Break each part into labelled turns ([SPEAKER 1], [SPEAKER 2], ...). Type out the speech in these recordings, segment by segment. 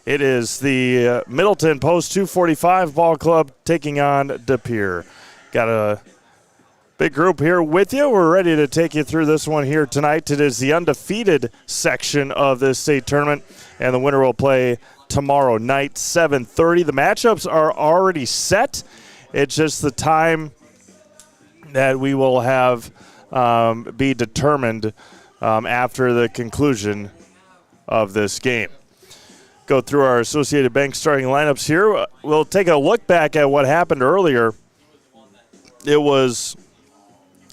[SPEAKER 1] It is the Middleton Post 245 Ball Club taking on De Pere. Got a big group here with you. We're ready to take you through this one here tonight. It is the undefeated section of this state tournament, and the winner will play tomorrow night, 7:30. The matchups are already set. It's just the time that we will have be determined after the conclusion of this game. Go through our Associated Bank starting lineups here. We'll take a look back at what happened earlier. It was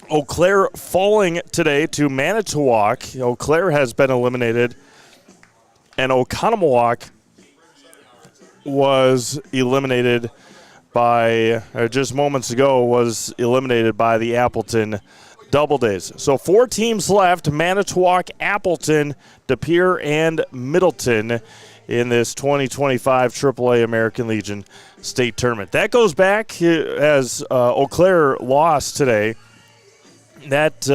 [SPEAKER 1] Eau Claire falling today to Manitowoc. Eau Claire has been eliminated, and Oconomowoc was eliminated by, just moments ago, was eliminated by the Appleton Doubledays. So 4 teams left: Manitowoc, Appleton, De Pere, and Middleton in this 2025 AAA American Legion State Tournament. That goes back as Eau Claire lost today. That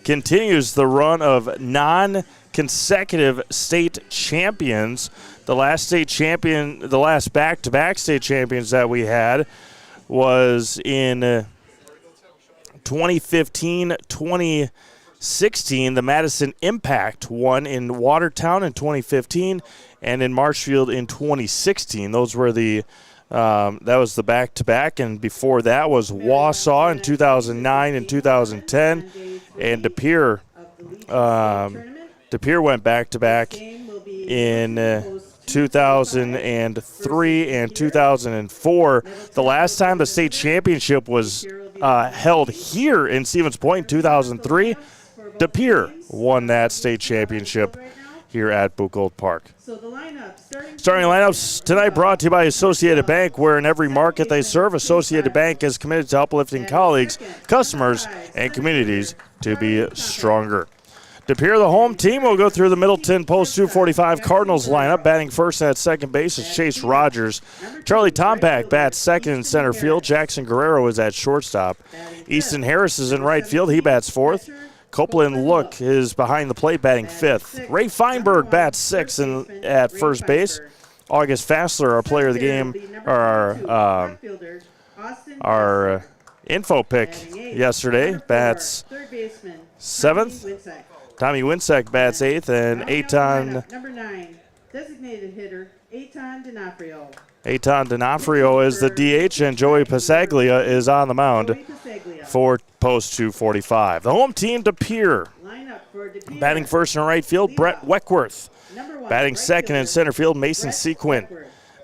[SPEAKER 1] continues the run of non-consecutive state champions. The last back-to-back state champions that we had was in 2015, 2016. The Madison Impact won in Watertown in 2015 and in Marshfield in 2016. Those were that was the back-to-back, and before that was Wausau in 2009 and 2010, and De Pere went back-to-back in 2003 and 2004. The last time the state championship was held here in Stevens Point in 2003, De Pere won that state championship here at Buchholz Park. Starting lineups tonight brought to you by Associated Bank, where in every market they serve, Associated Bank is committed to uplifting colleagues, customers, and communities to be stronger. De Pere, the home team, will go through the Middleton Post 245 Cardinals lineup. Batting first at second base is Chase Rogers. Charlie Tompak bats second in center field. Jackson Guerrero is at shortstop. Easton Harris is in right field. He bats fourth. Copeland Look is behind the plate, batting fifth. Ray Feinberg bats sixth at first base. August Fassler, our player of the game, our info pick yesterday, bats seventh. Tommy Winsek bats eighth, and
[SPEAKER 2] Number 9, designated hitter, Eitan D'Onofrio.
[SPEAKER 1] Eitan D'Onofrio is the DH, and Joey Pasaglia is on the mound for Post 245. The home team, De Pere. Batting first in right field, Brett Weckworth. Batting second in center field, Mason Sequin.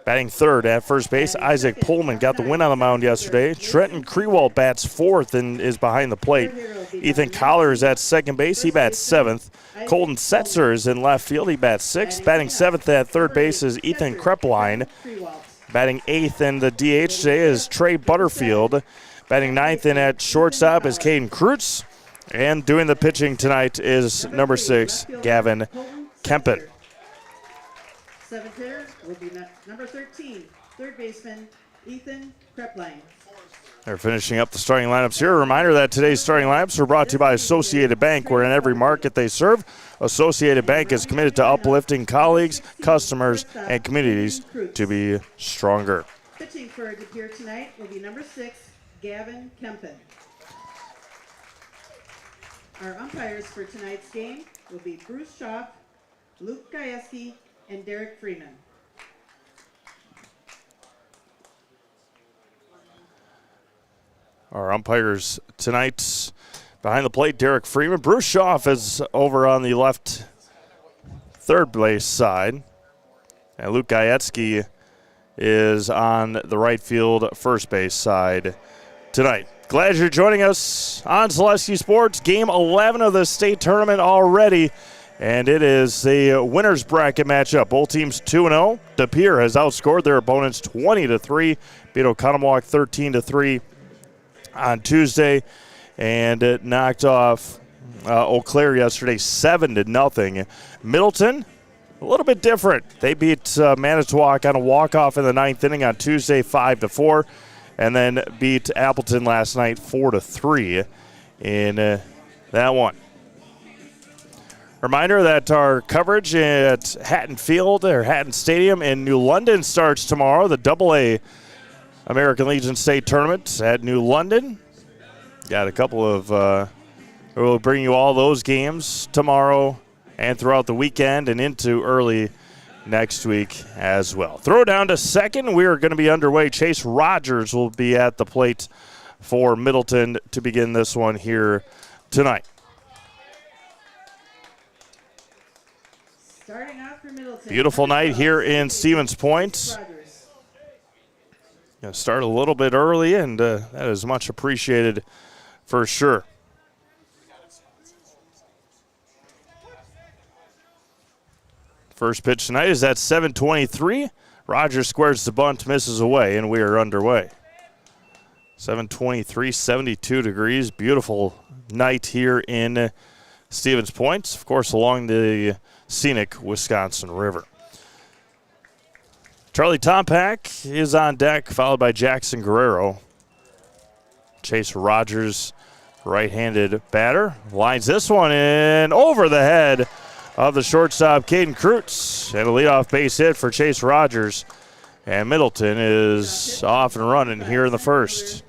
[SPEAKER 1] Batting third at first base, Isaac Pullman got the win on the mound yesterday. Trenton Krewald bats fourth and is behind the plate. Ethan Collar is at second base. He bats seventh. Colton Setzer is in left field. He bats sixth. Batting seventh at third base is Ethan Krepline. Batting eighth in the DH today is Trey Butterfield. Batting ninth in at shortstop is Caden Kreutz. And doing the pitching tonight is number 6, Gavin Kempen.
[SPEAKER 2] Seventh hitter will be number 13, third baseman, Ethan Krepline.
[SPEAKER 1] They're finishing up the starting lineups here. A reminder that today's starting lineups are brought to you by Associated Bank, where in every market they serve, Associated Bank is committed to uplifting colleagues, customers, and communities to be stronger.
[SPEAKER 2] Pitching for De Pere tonight will be number 6, Gavin Kempen. Our umpires for tonight's game will be Bruce Schaaf, Luke Gajewski, and Derek Freeman.
[SPEAKER 1] Our umpires tonight, behind the plate, Derek Freeman. Bruce Schaaf is over on the left third base side. And Luke Gajewski is on the right field first base side tonight. Glad you're joining us on Zaleski Sports. Game 11 of the state tournament already. And it is a winner's bracket matchup. Both teams 2-0. De Pere has outscored their opponents 20-3. Beat Oconomowoc 13-3 on Tuesday. And it knocked off Eau Claire yesterday 7-0. Middleton, a little bit different. They beat Manitowoc on a walk-off in the ninth inning on Tuesday 5-4. And then beat Appleton last night 4-3 in that one. Reminder that our coverage at Hatton Field or Hatton Stadium in New London starts tomorrow. The AA American Legion State Tournament at New London. Got a couple of, we'll bring you all those games tomorrow and throughout the weekend and into early next week as well. Throw down to second. We are going to be underway. Chase Rogers will be at the plate for Middleton to begin this one here tonight.
[SPEAKER 2] Starting out for Middleton.
[SPEAKER 1] Beautiful night here in Stevens Point. Going to start a little bit early, and that is much appreciated for sure. First pitch tonight is at 7:23. Rogers squares the bunt, misses away, and we are underway. 7:23, 72 degrees. Beautiful night here in Stevens Point, of course, along the scenic Wisconsin River. Charlie Tompak is on deck, followed by Jackson Guerrero. Chase Rogers, right-handed batter, lines this one in over the head of the shortstop, Caden Kreutz, and a leadoff base hit for Chase Rogers. And Middleton is off and running here in the first.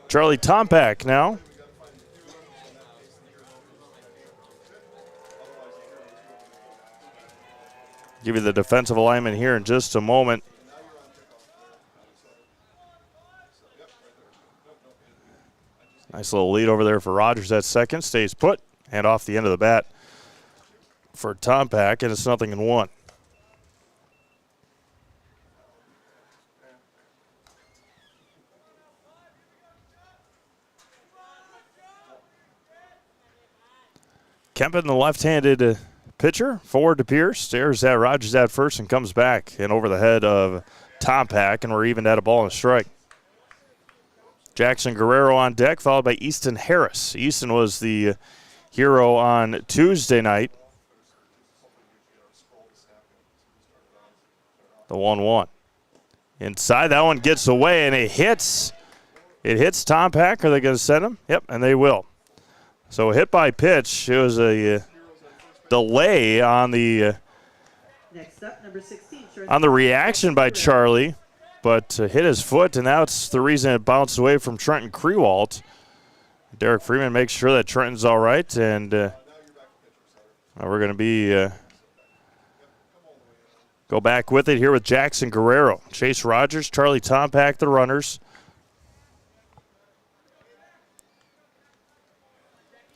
[SPEAKER 1] Charlie Tompak now. Give you the defensive alignment here in just a moment. Nice little lead over there for Rogers at second. Stays put and off the end of the bat for Tompak, and it's 0-1. Kempen, the left-handed pitcher for Pere, stares at Rogers at first and comes back and over the head of Tompak, and we're even at a ball and a strike. Jackson Guerrero on deck, followed by Easton Harris. Easton was the hero on Tuesday night. The 1-1. Inside, that one gets away, and it hits Tompak. Are they going to send him? Yep, and they will. So hit by pitch. It was a delay on the
[SPEAKER 2] Next up, number 16,
[SPEAKER 1] on the reaction by Charlie, but hit his foot, and that's the reason it bounced away from Trenton Krewalt. Derek Freeman makes sure that Trenton's all right, and we're going to be go back with it here with Jackson Guerrero. Chase Rogers, Charlie Tompak, the runners.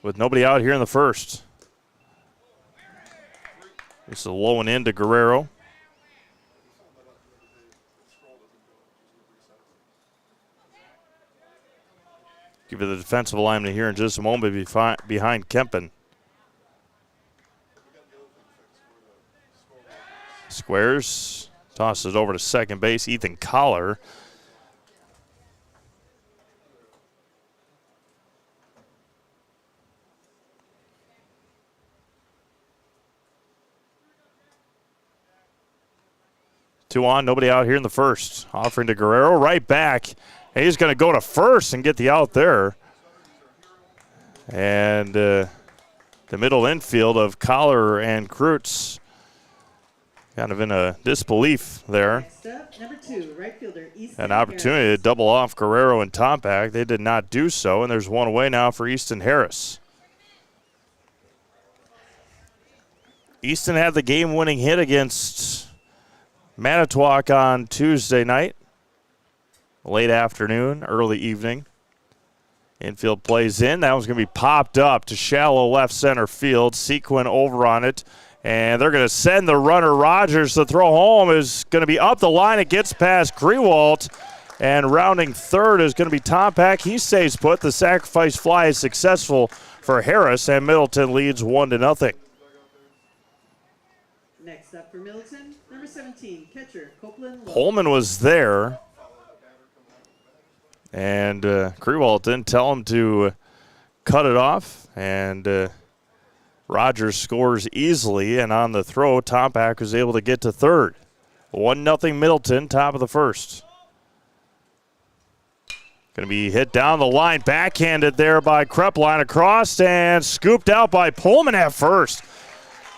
[SPEAKER 1] With nobody out here in the first. This is a low and in to Guerrero. Give you the defensive alignment here in just a moment behind Kempen. Squares, tosses over to second base. Ethan Collar. Two on, nobody out here in the first. Offering to Guerrero, right back. And he's going to go to first and get the out there. And the middle infield of Collar and Kreutz kind of in a disbelief there.
[SPEAKER 2] Next up, number 2, right fielder, Easton
[SPEAKER 1] An opportunity
[SPEAKER 2] Harris.
[SPEAKER 1] to double off Guerrero and Tompak. They did not do so, and there's one away now for Easton Harris. Easton had the game-winning hit against Manitowoc on Tuesday night, late afternoon, early evening. Infield plays in. That one's going to be popped up to shallow left center field. Sequin over on it, and they're going to send the runner Rogers. The throw home is going to be up the line. It gets past Krewalt, and rounding third is going to be Tompak. He stays put. The sacrifice fly is successful for Harris, and Middleton leads 1-0.
[SPEAKER 2] Next up for Middleton, number 17, catcher, Copeland Lowe.
[SPEAKER 1] Holman was there, and Krewalt didn't tell him to cut it off, and Rogers scores easily, and on the throw, Tompak was able to get to third. 1-0 Middleton, top of the first. Going to be hit down the line, backhanded there by Krepline across, and scooped out by Pullman at first.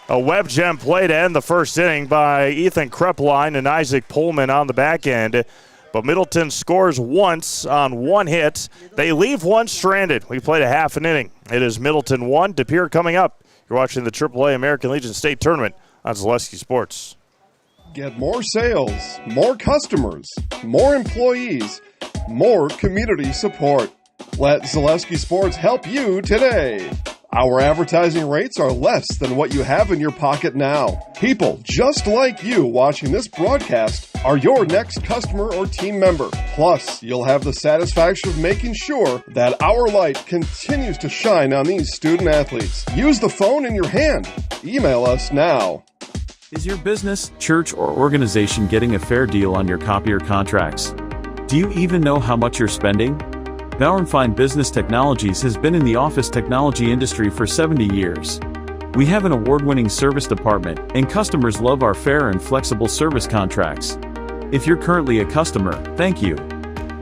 [SPEAKER 1] A web gem play to end the first inning by Ethan Krepline and Isaac Pullman on the back end. But Middleton scores once on one hit. They leave one stranded. We played a half an inning. It is Middleton 1, De Pere coming up. You're watching the AAA American Legion State Tournament on Zaleski Sports.
[SPEAKER 3] Get more sales, more customers, more employees, more community support. Let Zaleski Sports help you today. Our advertising rates are less than what you have in your pocket now. People just like you watching this broadcast are your next customer or team member. Plus, you'll have the satisfaction of making sure that our light continues to shine on these student athletes. Use the phone in your hand. Email us now.
[SPEAKER 4] Is your business, church, or organization getting a fair deal on your copier contracts? Do you even know how much you're spending? Bauer & Fine Business Technologies has been in the office technology industry for 70 years. We have an award-winning service department, and customers love our fair and flexible service contracts. If you're currently a customer, thank you.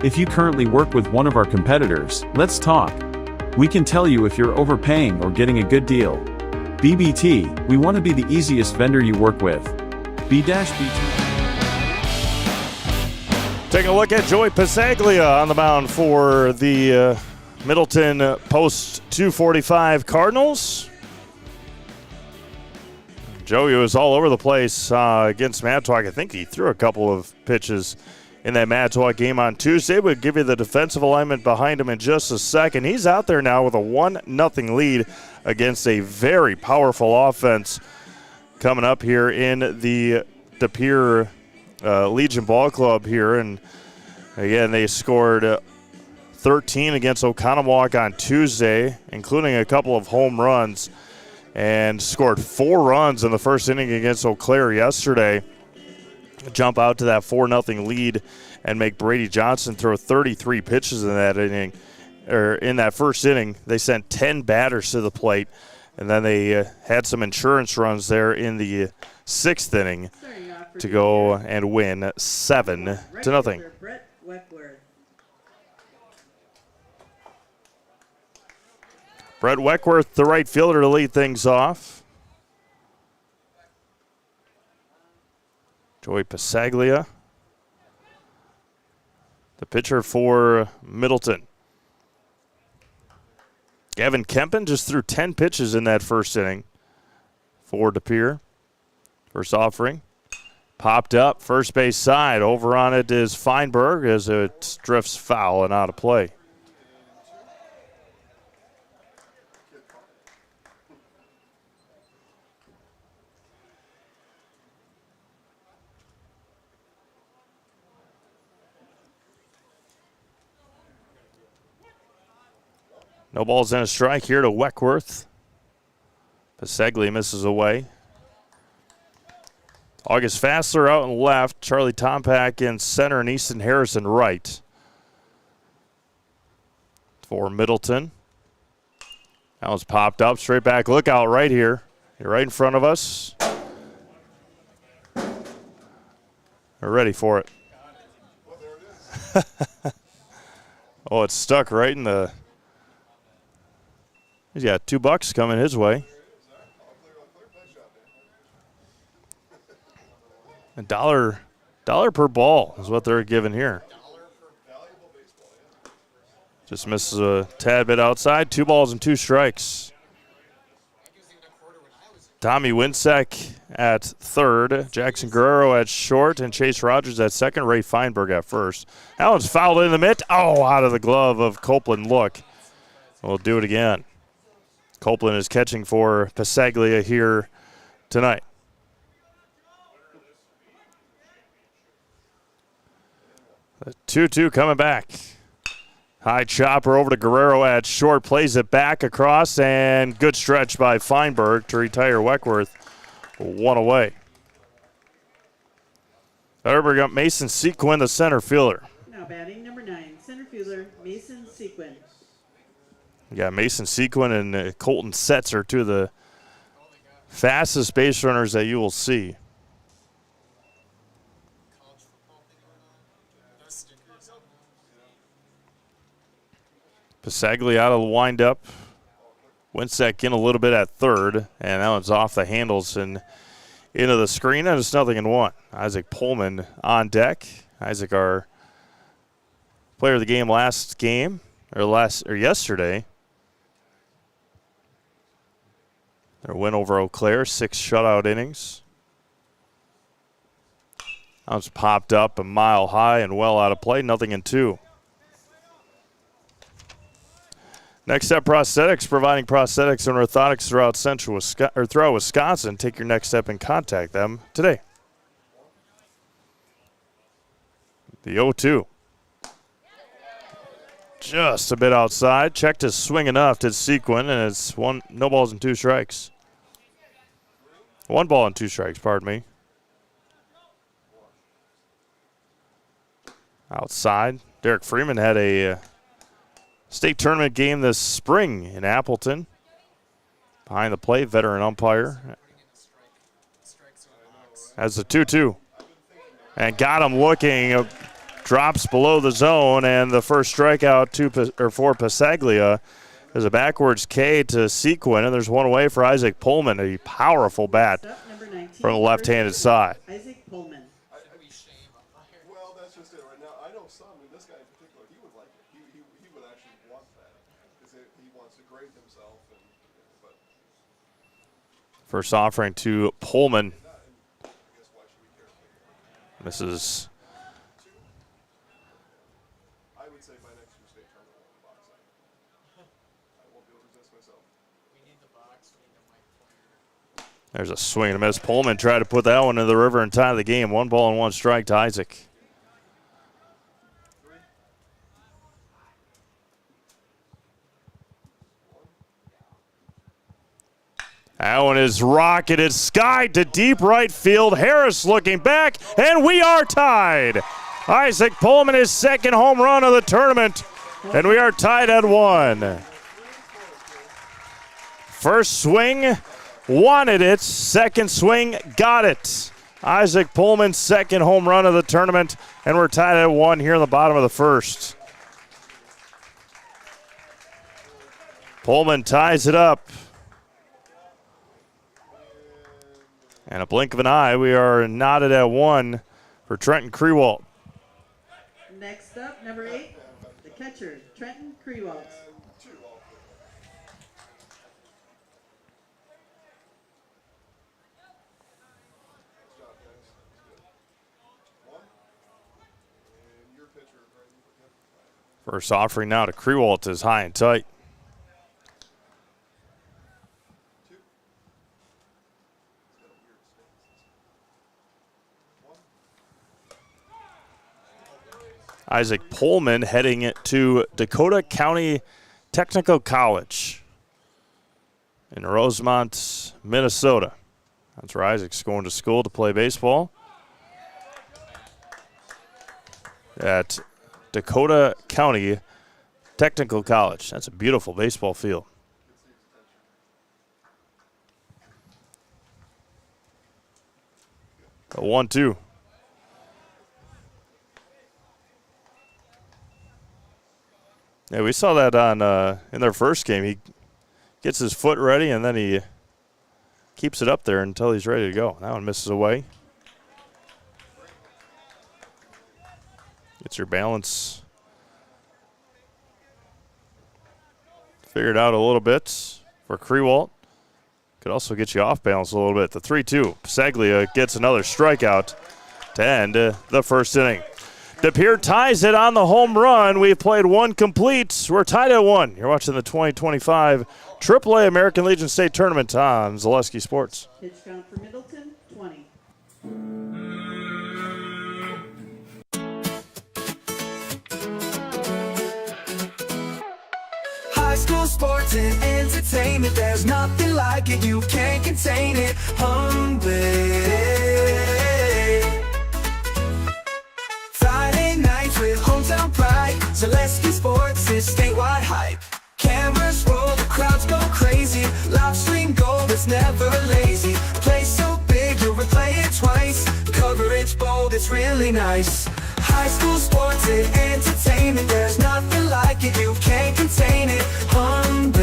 [SPEAKER 4] If you currently work with one of our competitors, let's talk. We can tell you if you're overpaying or getting a good deal. BBT, we want to be the easiest vendor you work with. B-BT.
[SPEAKER 1] Take a look at Joey Pasaglia on the mound for the Middleton Post 245 Cardinals. Joey was all over the place against Manitowoc. I think he threw a couple of pitches in that Manitowoc game on Tuesday. We'll give you the defensive alignment behind him in just a second. He's out there now with a 1-0 lead against a very powerful offense coming up here in the De Pere Legion Ball Club here. And again, they scored 13 against Oconomowoc on Tuesday, including a couple of home runs, and scored 4 runs in the first inning against Eau Claire yesterday. Jump out to that 4-0 lead and make Brady Johnson throw 33 pitches in that inning, or in that first inning. They sent 10 batters to the plate, and then they had some insurance runs there in the 6th inning to go and win 7-0. Brett Weckworth, the right fielder, to lead things off. Joey Pasaglia, the pitcher for Middleton. Gavin Kempen just threw 10 pitches in that first inning for De Pere. First offering. Popped up, first base side. Over on it is Feinberg as it drifts foul and out of play. No balls and a strike here to Weckworth. Pasaglia misses away. August Fassler out in left, Charlie Tompak in center, and Easton Harrison right. For Middleton. That one's popped up, straight back lookout right here. You're right in front of us. We're ready for it. Oh, it's stuck right in the... He's got $2 coming his way. $1 per ball is what they're giving here. Just misses a tad bit outside. 2 balls and 2 strikes. Tommy Winsek at third, Jackson Guerrero at short, and Chase Rogers at second, Ray Feinberg at first. That one's fouled in the mitt. Oh, out of the glove of Copeland. Look, we'll do it again. Copeland is catching for Pasaglia here tonight. The 2-2 coming back. High chopper over to Guerrero at short, plays it back across, and good stretch by Feinberg to retire Weckworth. 1 away. Third, got Mason Sequin, the center fielder.
[SPEAKER 2] Now batting number 9, center fielder Mason Sequin.
[SPEAKER 1] We got Mason Sequin and Colton Setzer, two of the fastest base runners that you will see. Pasaglia out of the windup. Winsack in a little bit at third, and that one's off the handles and into the screen, and it's 0-1. Isaac Pullman on deck. Isaac, our player of the game yesterday. Their win over Eau Claire, 6 shutout innings. That was popped up a mile high and well out of play, 0-2. Next Step Prosthetics, providing prosthetics and orthotics throughout Wisconsin. Take your next step and contact them today. The 0-2. Just a bit outside. Checked his swing enough to Sequin, and it's no balls and 2 strikes. 1 ball and 2 strikes, pardon me. Outside. Derek Freeman had a state tournament game this spring in Appleton. Behind the plate, veteran umpire. As the 2-2. And got him looking. Drops below the zone, and the first strikeout for Pasaglia is a backwards K to Sequin, and there's one away for Isaac Pullman, a powerful bat from the left-handed side.
[SPEAKER 2] Isaac Pullman.
[SPEAKER 3] Well, that's just it right now. I know some, and this guy in particular, he would like it. He would actually want that because he wants to grade himself. But
[SPEAKER 1] first offering to Pullman. This is there's a swing and a miss. Pullman tried to put that one in the river and tie the game. 1 ball and 1 strike to Isaac. That one is rocketed sky to deep right field. Harris looking back, and we are tied. Isaac Pullman, his 2nd home run of the tournament, and we are tied at 1. First swing, wanted it. 2nd swing, got it. Isaac Pullman's 2nd home run of the tournament, and we're tied at 1 here in the bottom of the 1st. Pullman ties it up. And a blink of an eye, we are knotted at 1 for Trenton Krewalt.
[SPEAKER 2] Next up, number 8, the catcher, Trenton Krewalt.
[SPEAKER 1] First offering now to Krewalt is high and tight. Isaac Pullman heading it to Dakota County Technical College in Rosemont, Minnesota. That's where Isaac's going to school to play baseball. At Dakota County Technical College. That's a beautiful baseball field. A 1-2. Yeah, we saw that on in their first game. He gets his foot ready, and then he keeps it up there until he's ready to go. That one misses away. Gets your balance figured out a little bit for Krewalt. Could also get you off balance a little bit. The 3-2. Pasaglia gets another strikeout to end the first inning. DePere ties it on the home run. We've played 1 complete. We're tied at 1. You're watching the 2025 AAA American Legion State Tournament on Zaleski Sports.
[SPEAKER 2] Pitch count for Middleton, 20.
[SPEAKER 5] High school sports and entertainment, there's nothing like it, you can't contain it. Friday nights with hometown pride, Zaleski Sports is statewide hype. Cameras roll, the crowds go crazy, live stream gold, it's never lazy. Play so big, you'll replay it twice, coverage bold, it's really nice. High school sports and entertainment, there's nothing like it, you can't contain it. Hombre.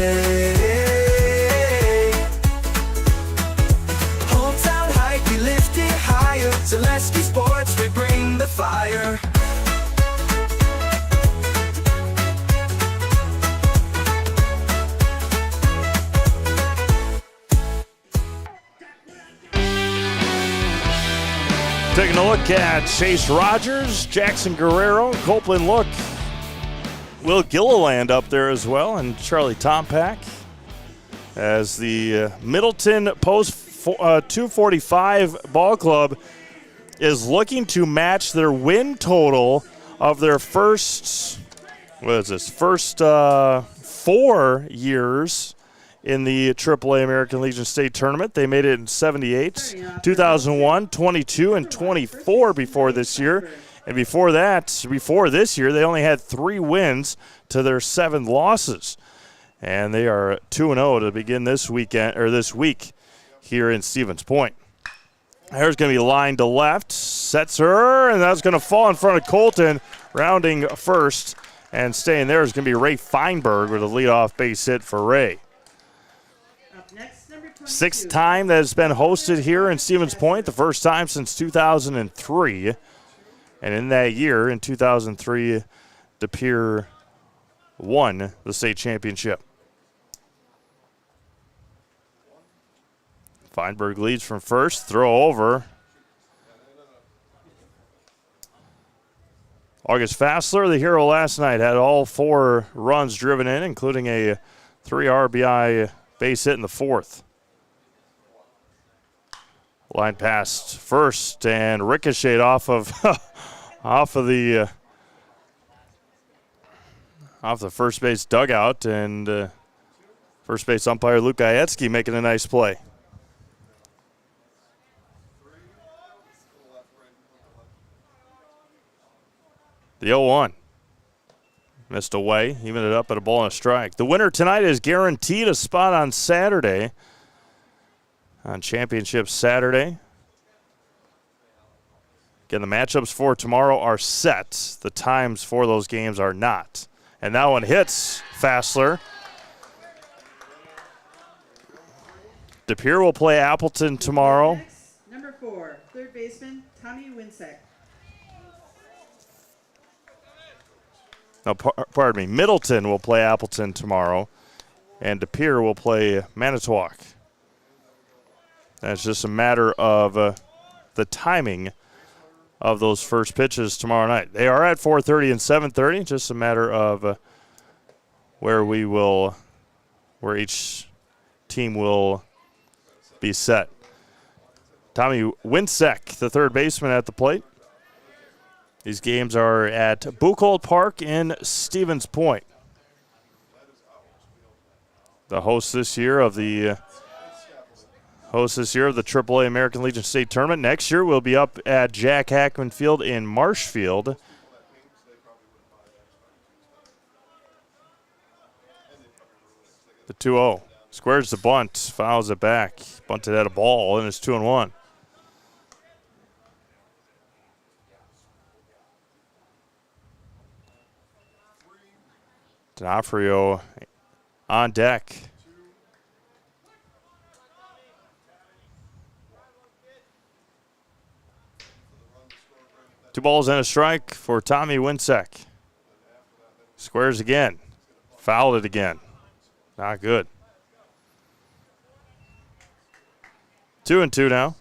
[SPEAKER 5] Hometown hype, we lift it higher. Zaleski Sports, we bring the fire.
[SPEAKER 1] Taking a look at Chase Rogers, Jackson Guerrero, Copeland Look, Will Gilliland up there as well, and Charlie Tompak as the Middleton Post 245 Ball Club is looking to match their win total of their first 4 years in the AAA American Legion State Tournament. They made it in 78, 2001, 22, and 24 before this year. And before this year, they only had 3 wins to their 7 losses. And they are 2-0 to begin this week here in Stevens Point. There's going to be line to left, sets her, and that's going to fall in front of Colton, rounding first. And staying there is going to be Ray Feinberg with a leadoff base hit for Ray. 6th time that it's been hosted here in Stevens Point, the first time since 2003. And in that year, in 2003, De Pere won the state championship. Feinberg leads from first, throw over. August Fassler, the hero last night, had all 4 runs driven in, including a 3 RBI base hit in the 4th. Line past first and ricocheted off of the first base dugout, and first base umpire Luke Gajecki making a nice play. The 0-1. Missed away, even it up at a ball and a strike. The winner tonight is guaranteed a spot on Saturday. On Championship Saturday. Again, the matchups for tomorrow are set. The times for those games are not. And that one hits Fassler. De Pere will play Appleton tomorrow.
[SPEAKER 2] Number 4, third baseman, Tommy Winsek.
[SPEAKER 1] No, pardon me. Middleton will play Appleton tomorrow. And De Pere will play Manitowoc. That's just a matter of the timing of those first pitches tomorrow night. They are at 4:30 and 7:30. Just a matter of where each team will be set. Tommy Winsek, the third baseman at the plate. These games are at Buchholz Park in Stevens Point. The host this year of the AAA American Legion State Tournament. Next year we'll be up at Jack Hackman Field in Marshfield. The 2-0. Squares the bunt, fouls it back. Bunted at a ball, and it's 2-1. D'Onofrio on deck. Two balls and a strike for Tommy Winsek. Squares again. Fouled it again. Not good. 2-2 now.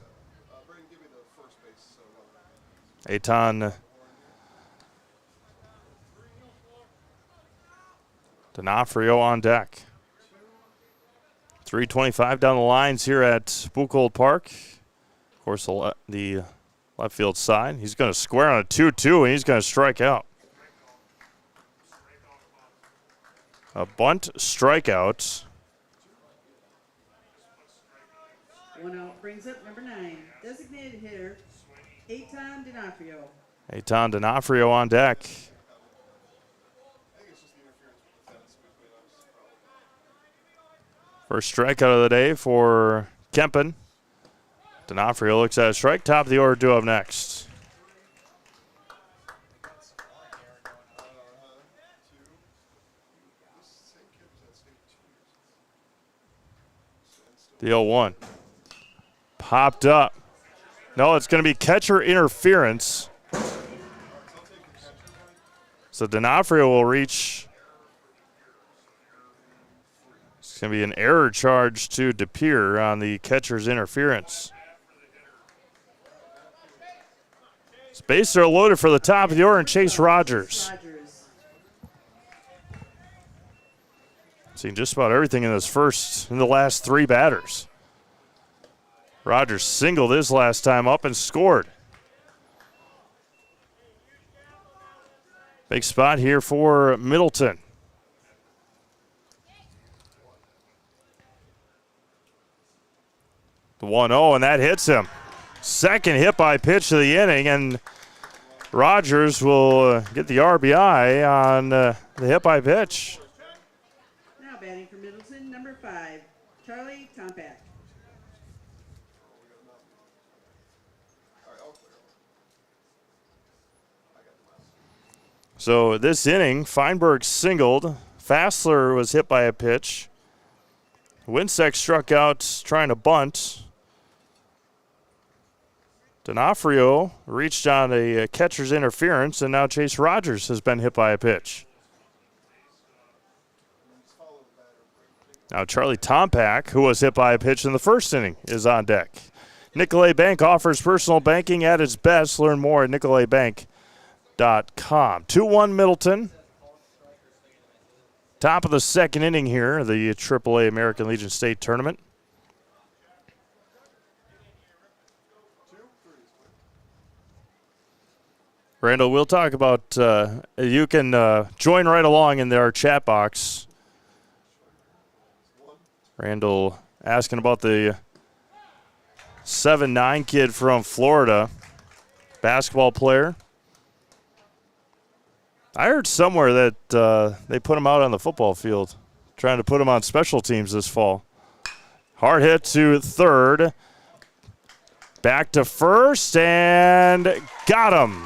[SPEAKER 1] Eitan D'Onofrio on deck. 3:25 down the lines here at Buchholz Park. Of course, the left field side. He's going to square on a 2-2, and he's going to strike out. A bunt strikeout.
[SPEAKER 2] One out brings up number 9, designated hitter, Eitan D'Onofrio.
[SPEAKER 1] Eitan D'Onofrio on deck. First strikeout of the day for Kempen. D'Onofrio looks at a strike. Top of the order, due up next. The 0-1. Popped up. No, it's going to be catcher interference. So D'Onofrio will reach. It's going to be an error charge to DePere on the catcher's interference. Bases are loaded for the top of the order and Chase Rogers. Seen just about everything in the last three batters. Rogers singled his last time up and scored. Big spot here for Middleton. The 1-0, and that hits him. Second hit by pitch of the inning, and Rogers will get the RBI on the hit by pitch.
[SPEAKER 2] Now batting for Middleton, number 5, Charlie Tompak.
[SPEAKER 1] So this inning, Feinberg singled. Fassler was hit by a pitch. Winsek struck out trying to bunt. D'Onofrio reached on a catcher's interference, and now Chase Rogers has been hit by a pitch. Now Charlie Tompak, who was hit by a pitch in the first inning, is on deck. Nicolay Bank offers personal banking at its best. Learn more at nicolaybank.com. 2-1 Middleton. Top of the second inning here, the AAA American Legion State Tournament. Randall, we'll talk about, you can join right along in our chat box. Randall asking about the 7'9" kid from Florida, basketball player. I heard somewhere that they put him out on the football field, trying to put him on special teams this fall. Hard hit to third. Back to first, and got him.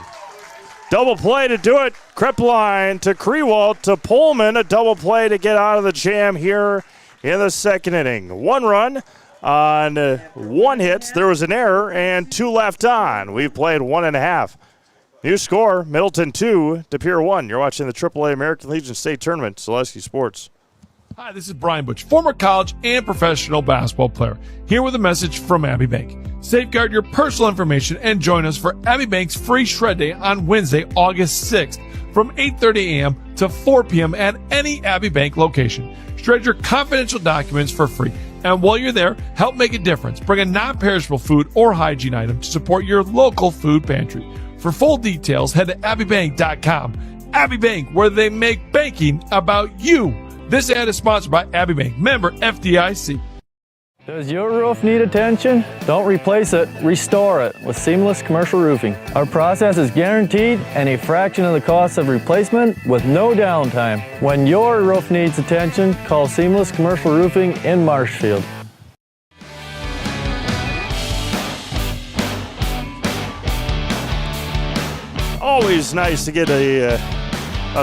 [SPEAKER 1] Double play to do it. Krepline to Krewald to Pullman. A double play to get out of the jam here in the second inning. One run on one hit. There was an error and two left on. We've played 1.5. New score, Middleton 2, DePere 1. You're watching the AAA American Legion State Tournament, Zaleski Sports.
[SPEAKER 6] Hi, this is Brian Butch, former college and professional basketball player, here with a message from Abbey Bank. Safeguard your personal information and join us for Abbey Bank's free shred day on Wednesday, August 6th from 8:30 a.m. to 4 p.m. at any Abbey Bank location. Shred your confidential documents for free. And while you're there, help make a difference. Bring a non-perishable food or hygiene item to support your local food pantry. For full details, head to abbeybank.com. Abbey Bank, where they make banking about you. This ad is sponsored by Abbey Bank, member FDIC.
[SPEAKER 7] Does your roof need attention? Don't replace it, restore it with Seamless Commercial Roofing. Our process is guaranteed and a fraction of the cost of replacement with no downtime. When your roof needs attention, call Seamless Commercial Roofing in Marshfield.
[SPEAKER 1] Always nice to get a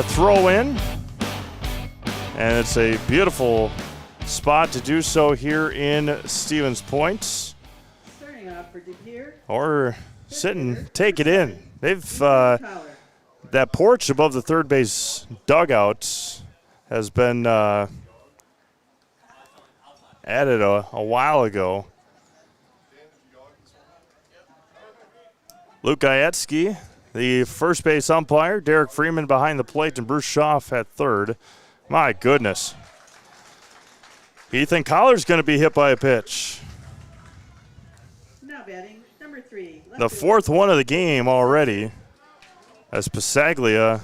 [SPEAKER 1] throw in. And it's a beautiful spot to do so here in Stevens Point.
[SPEAKER 2] Starting off for DePere.
[SPEAKER 1] Or sit and take it in. They've that porch above the third base dugout has been added a while ago. Luke Gajewski, the first base umpire. Derek Freeman behind the plate, and Bruce Schaff at third. My goodness. Ethan Collar's going to be hit by a pitch.
[SPEAKER 2] Now batting, number 3.
[SPEAKER 1] The fourth one of the game already. As Pasaglia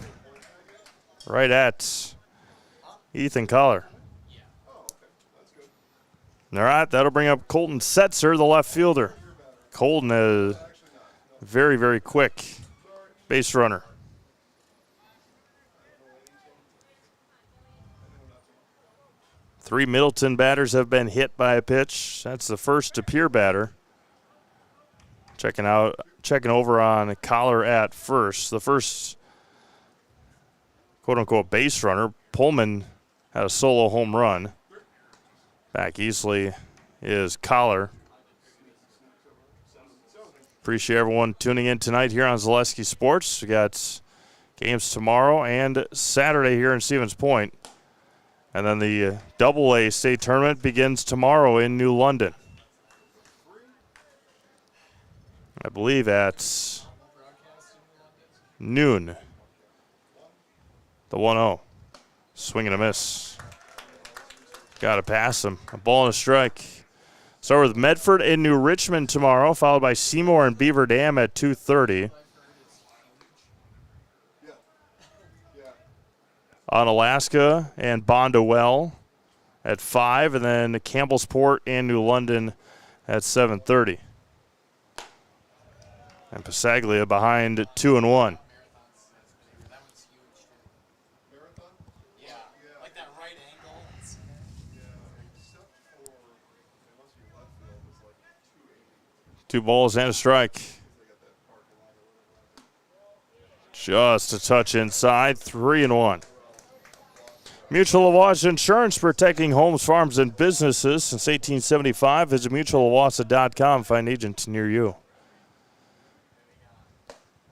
[SPEAKER 1] right at Ethan Collar. All right, that'll bring up Colton Setzer, the left fielder. Colton is very, very quick base runner. Three Middleton batters have been hit by a pitch. That's the first DePere batter. Checking over on Collar at first. The first quote-unquote base runner. Pullman had a solo home run. Back easily is Collar. Appreciate everyone tuning in tonight here on Zaleski Sports. We got games tomorrow and Saturday here in Stevens Point. And then the AA state tournament begins tomorrow in New London. I believe at noon. The 1-0. Swing and a miss. Got to pass him. A ball and a strike. Start with Medford and New Richmond tomorrow, followed by Seymour and Beaver Dam at 2:30. Onalaska and Bondwell at 5, and then Campbellsport and New London at 7:30. And Passaglia behind 2-1. Two balls and a strike. Just a touch inside, 3-1. Mutual of Wausau Insurance, protecting homes, farms, and businesses since 1875. Visit mutualofwausau.com. Find agents near you.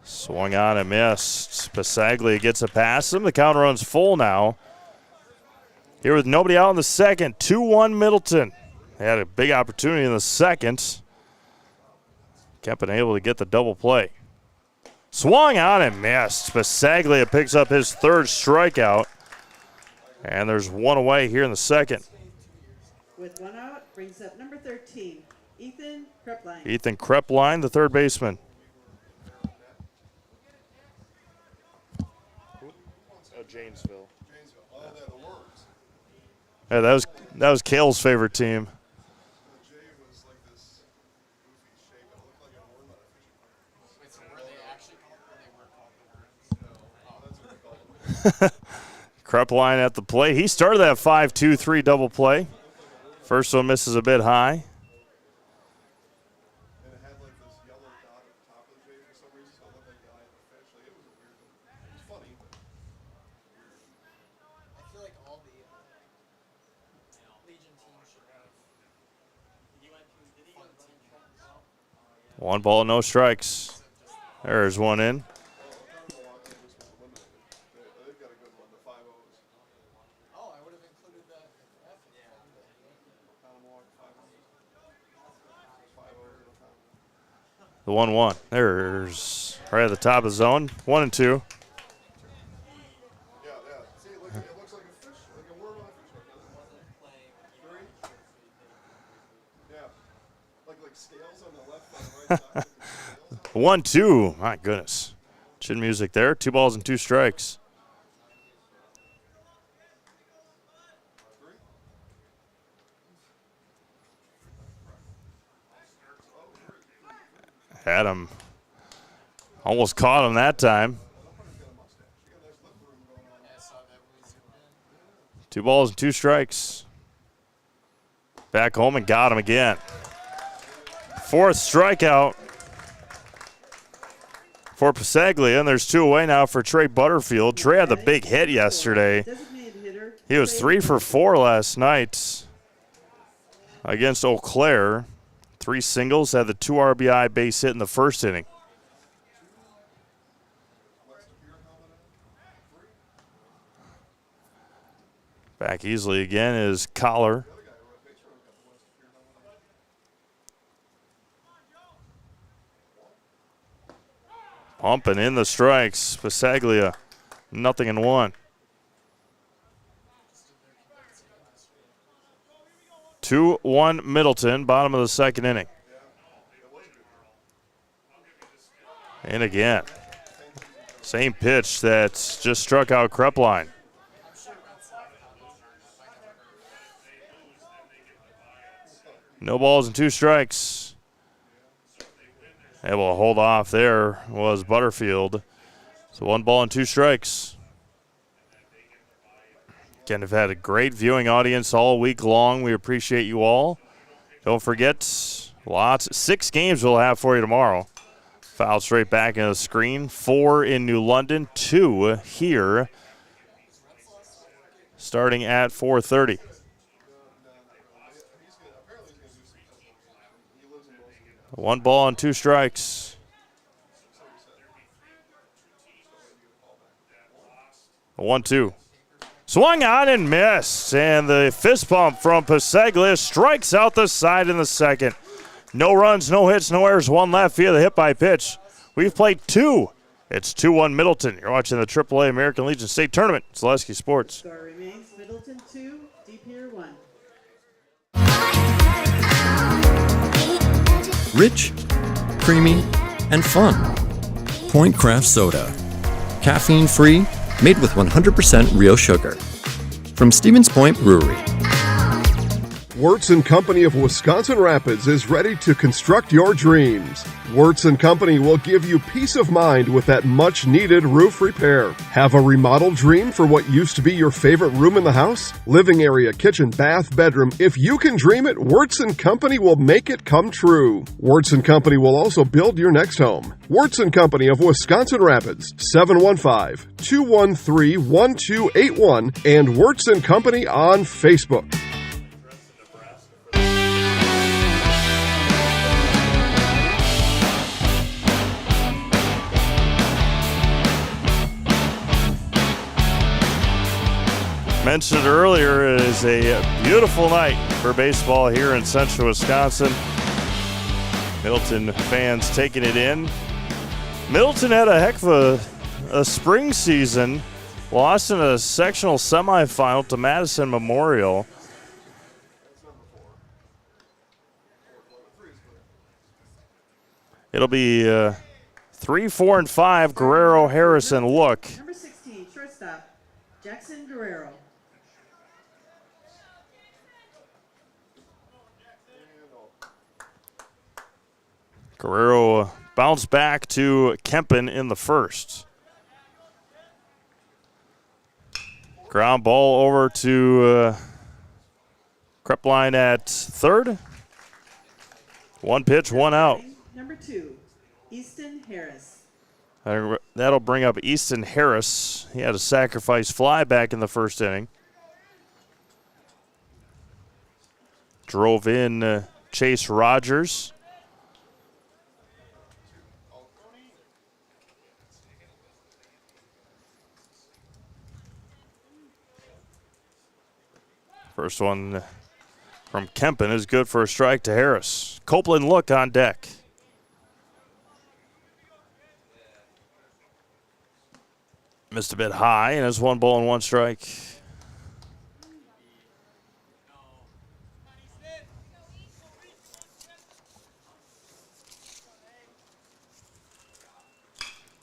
[SPEAKER 1] Swung on and missed. Passaglia gets a pass him. The count runs full now. Here with nobody out in the second. 2-1 Middleton. They had a big opportunity in the second. Kept able to get the double play. Swung on and missed. Passaglia picks up his third strikeout. And there's one away here in the second.
[SPEAKER 2] With one out, brings up number 13, Ethan Krepline.
[SPEAKER 1] Ethan Krepline, the third baseman. Janesville. Yeah, that was Cale's favorite team. Krepline at the plate. He started that 5-2-3 double play. First one misses a bit high. One ball, no strikes. There's one in. The 1-1. There's right at the top of the zone. 1-2. The 1-2. My goodness. Chin music there. 2 balls and 2 strikes. Had him. Almost caught him that time. 2 balls and 2 strikes. Back home and got him again. 4th strikeout for Passaglia, and there's 2 away now for Trey Butterfield. Trey had the big hit yesterday. He was 3 for 4 last night against Eau Claire. 3 singles, had the 2 RBI base hit in the first inning. Back easily again is Collar. Pumping in the strikes. Passaglia, 0-1. 2-1 Middleton, bottom of the second inning. And again, same pitch that's just struck out Krepline. No balls and 2 strikes. Able to hold off there was Butterfield. So 1 ball and 2 strikes. Again, have had a great viewing audience all week long. We appreciate you all. Don't forget, 6 games we'll have for you tomorrow. Foul straight back in the screen. 4 in New London, 2 here. Starting at 4:30. 1 ball and 2 strikes. 1-2. Swung on and missed, and the fist bump from Paseglia strikes out the side in the second. No runs, no hits, no errors, 1 left via the hit by pitch. We've played 2. It's 2-1 Middleton. You're watching the AAA American Legion State Tournament. Zaleski Sports.
[SPEAKER 2] Score remains Middleton 2, De Pere 1.
[SPEAKER 8] Rich, creamy, and fun. Point Craft Soda. Caffeine-free, made with 100% real sugar. From Stevens Point Brewery.
[SPEAKER 3] Wirtz & Company of Wisconsin Rapids is ready to construct your dreams. Wirtz & Company will give you peace of mind with that much-needed roof repair. Have a remodeled dream for what used to be your favorite room in the house? Living area, kitchen, bath, bedroom. If you can dream it, Wirtz & Company will make it come true. Wirtz & Company will also build your next home. Wirtz & Company of Wisconsin Rapids, 715-213-1281, and Wirtz & Company on Facebook.
[SPEAKER 1] Mentioned earlier, it is a beautiful night for baseball here in central Wisconsin. Middleton fans taking it in. Middleton had a heck of a spring season. Lost in a sectional semifinal to Madison Memorial. It'll be 3, 4, and 5. Guerrero, Harrison, Look.
[SPEAKER 2] Number 16, shortstop, Jackson Guerrero.
[SPEAKER 1] Guerrero bounced back to Kempen in the first. Ground ball over to Krepline at third. 1 pitch, 1 out.
[SPEAKER 2] Number 2, Easton Harris.
[SPEAKER 1] That'll bring up Easton Harris. He had a sacrifice fly back in the first inning. Drove in Chase Rogers. First one from Kempen is good for a strike to Harris. Copeland Look on deck. Missed a bit high, and it's 1 ball and 1 strike.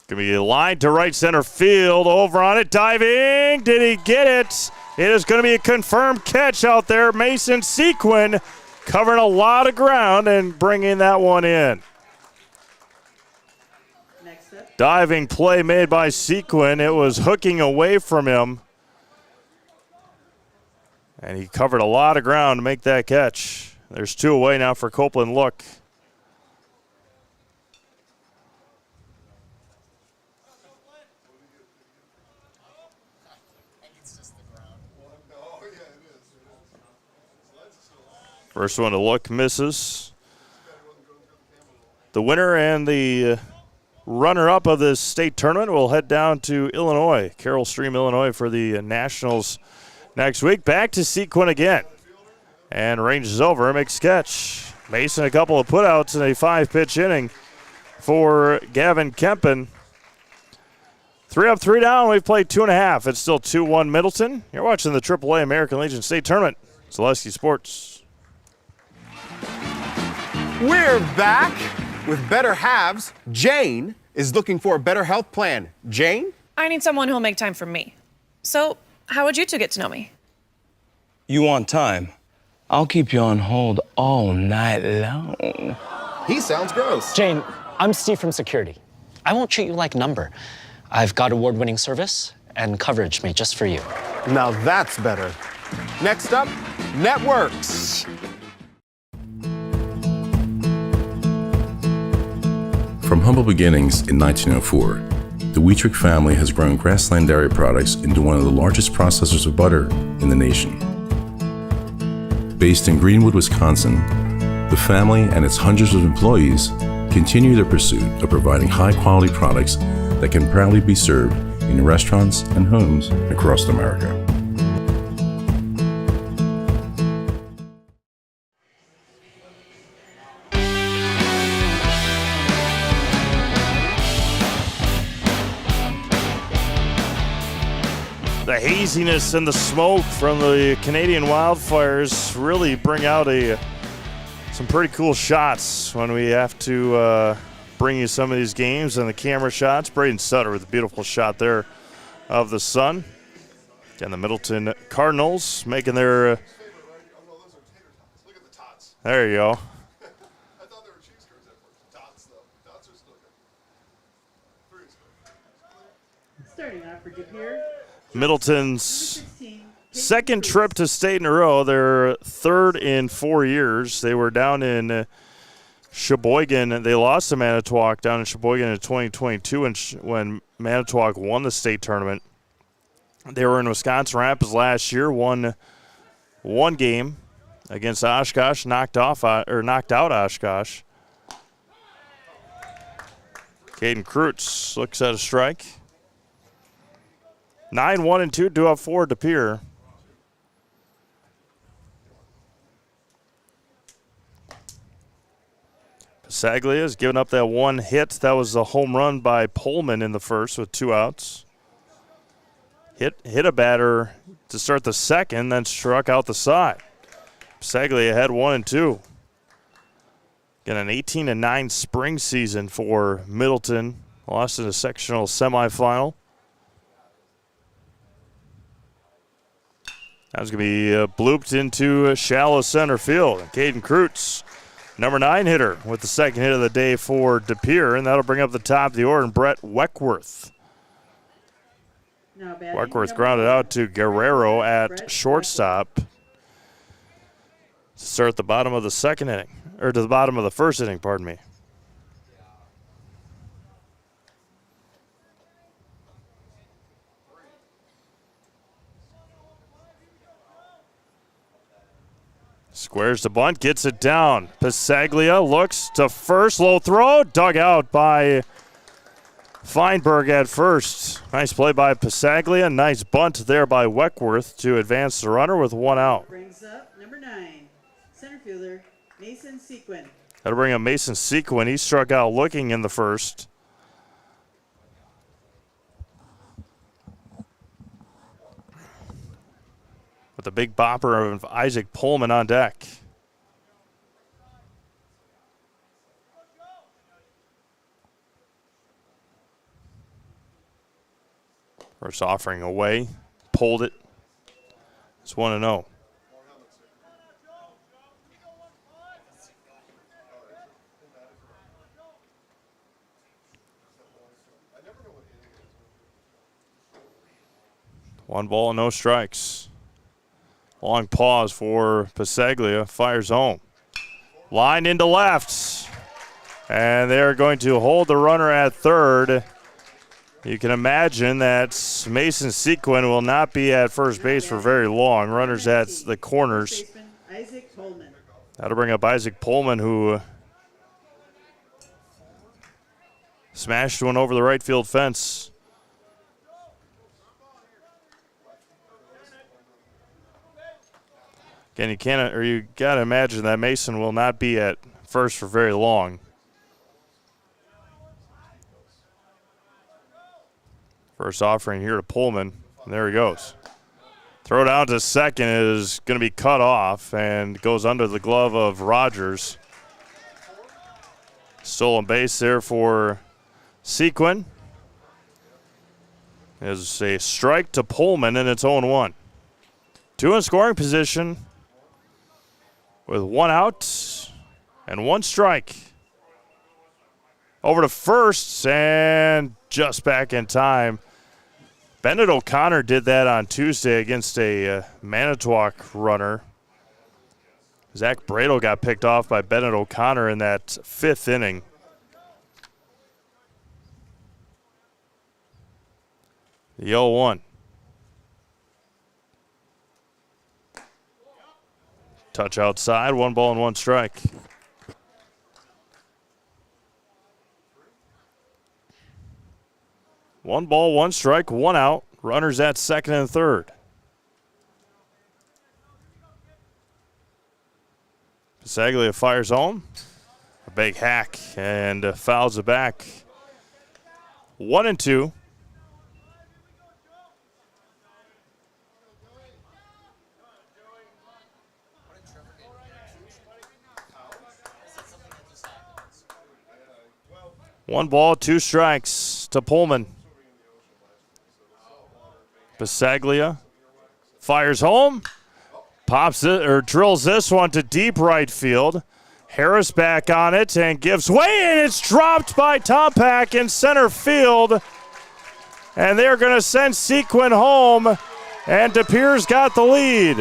[SPEAKER 1] Gonna be a line to right center field. Over on it, diving. Did he get it? It is going to be a confirmed catch out there. Mason Sequin covering a lot of ground and bringing that one in.
[SPEAKER 2] Next up,
[SPEAKER 1] Diving play made by Sequin. It was hooking away from him. And he covered a lot of ground to make that catch. There's 2 away now for Copeland Look. First one to Look misses. The winner and the runner-up of this state tournament will head down to Illinois, Carroll Stream, Illinois, for the Nationals next week. Back to Sequin again. And ranges over, makes catch. Mason a couple of putouts in a 5-pitch inning for Gavin Kempen. 3 up, 3 down. We've played 2.5. It's still 2-1 Middleton. You're watching the AAA American Legion State Tournament. Zaleski Sports.
[SPEAKER 9] We're back with Better Halves. Jane is looking for a better health plan. Jane?
[SPEAKER 10] I need someone who'll make time for me. So, how would you two get to know me?
[SPEAKER 11] You want time? I'll keep you on hold all night long.
[SPEAKER 9] He sounds gross.
[SPEAKER 12] Jane, I'm Steve from security. I won't treat you like a number. I've got award-winning service and coverage made just for you.
[SPEAKER 9] Now that's better. Next up, networks.
[SPEAKER 13] From humble beginnings in 1904, the Wheatrick family has grown Grassland Dairy Products into one of the largest processors of butter in the nation. Based in Greenwood, Wisconsin, the family and its hundreds of employees continue their pursuit of providing high-quality products that can proudly be served in restaurants and homes across America.
[SPEAKER 1] The haziness and the smoke from the Canadian wildfires really bring out some pretty cool shots when we have to bring you some of these games and the camera shots. Braden Sutter with a beautiful shot there of the sun. And the Middleton Cardinals making their... there you go.
[SPEAKER 2] Starting off for De Pere.
[SPEAKER 1] Middleton's second trip to state in a row. Their third in 4 years. They were down in Sheboygan. They lost to Manitowoc down in Sheboygan in 2022 when Manitowoc won the state tournament. They were in Wisconsin Rapids last year, won one game against Oshkosh, knocked out Oshkosh. Caden Kreutz looks at a strike. 9-1-2, due up for De Pere. Pasaglia has given up that one hit. That was a home run by Pullman in the first with 2 outs. Hit a batter to start the second, then struck out the side. Pasaglia had 1-2. Got an 18-9 spring season for Middleton. Lost in a sectional semifinal. That's going to be blooped into shallow center field. Caden Kreutz, number 9 hitter, with the second hit of the day for De Pere, and that'll bring up the top of the order, and Brett Weckworth. Weckworth grounded out to Guerrero at shortstop to start the bottom of the second inning, or to the bottom of the first inning, pardon me. Squares the bunt, gets it down. Pasaglia looks to first, low throw, dug out by Feinberg at first. Nice play by Pasaglia, nice bunt there by Weckworth to advance the runner with 1 out.
[SPEAKER 2] Brings up number 9, center fielder Mason Sequin.
[SPEAKER 1] That'll bring up Mason Sequin. He struck out looking in the first. With the big bopper of Isaac Pullman on deck. First offering away, pulled it. It's 1-0. One ball, no strikes. Long pause for Pasaglia, fires home. Line into left. And they're going to hold the runner at third. You can imagine that Mason Sequin will not be at first base for very long. Runners at the corners. That'll bring up Isaac Pullman, who smashed one over the right field fence. Again, you gotta imagine that Mason will not be at first for very long. First offering here to Pullman, and there he goes. Throw down to second is going to be cut off and goes under the glove of Rogers. Stolen base there for Sequin. Is a strike to Pullman, and it's 0-1. 2 in scoring position with 1 out and 1 strike. Over to first and just back in time. Bennett O'Connor did that on Tuesday against a Manitowoc runner. Zach Bradle got picked off by Bennett O'Connor in that 5th inning. The 0-1. Touch outside, 1 ball and 1 strike. 1 ball, 1 strike, 1 out. Runners at second and third. Pisaglia fires home. A big hack and fouls it back. 1-2. One ball, 2 strikes to Pullman. Pisaglia fires home, pops it or drills this one to deep right field. Harris back on it and gives way, and it's dropped by Tompak in center field. And they're going to send Sequin home, and DePere's got the lead.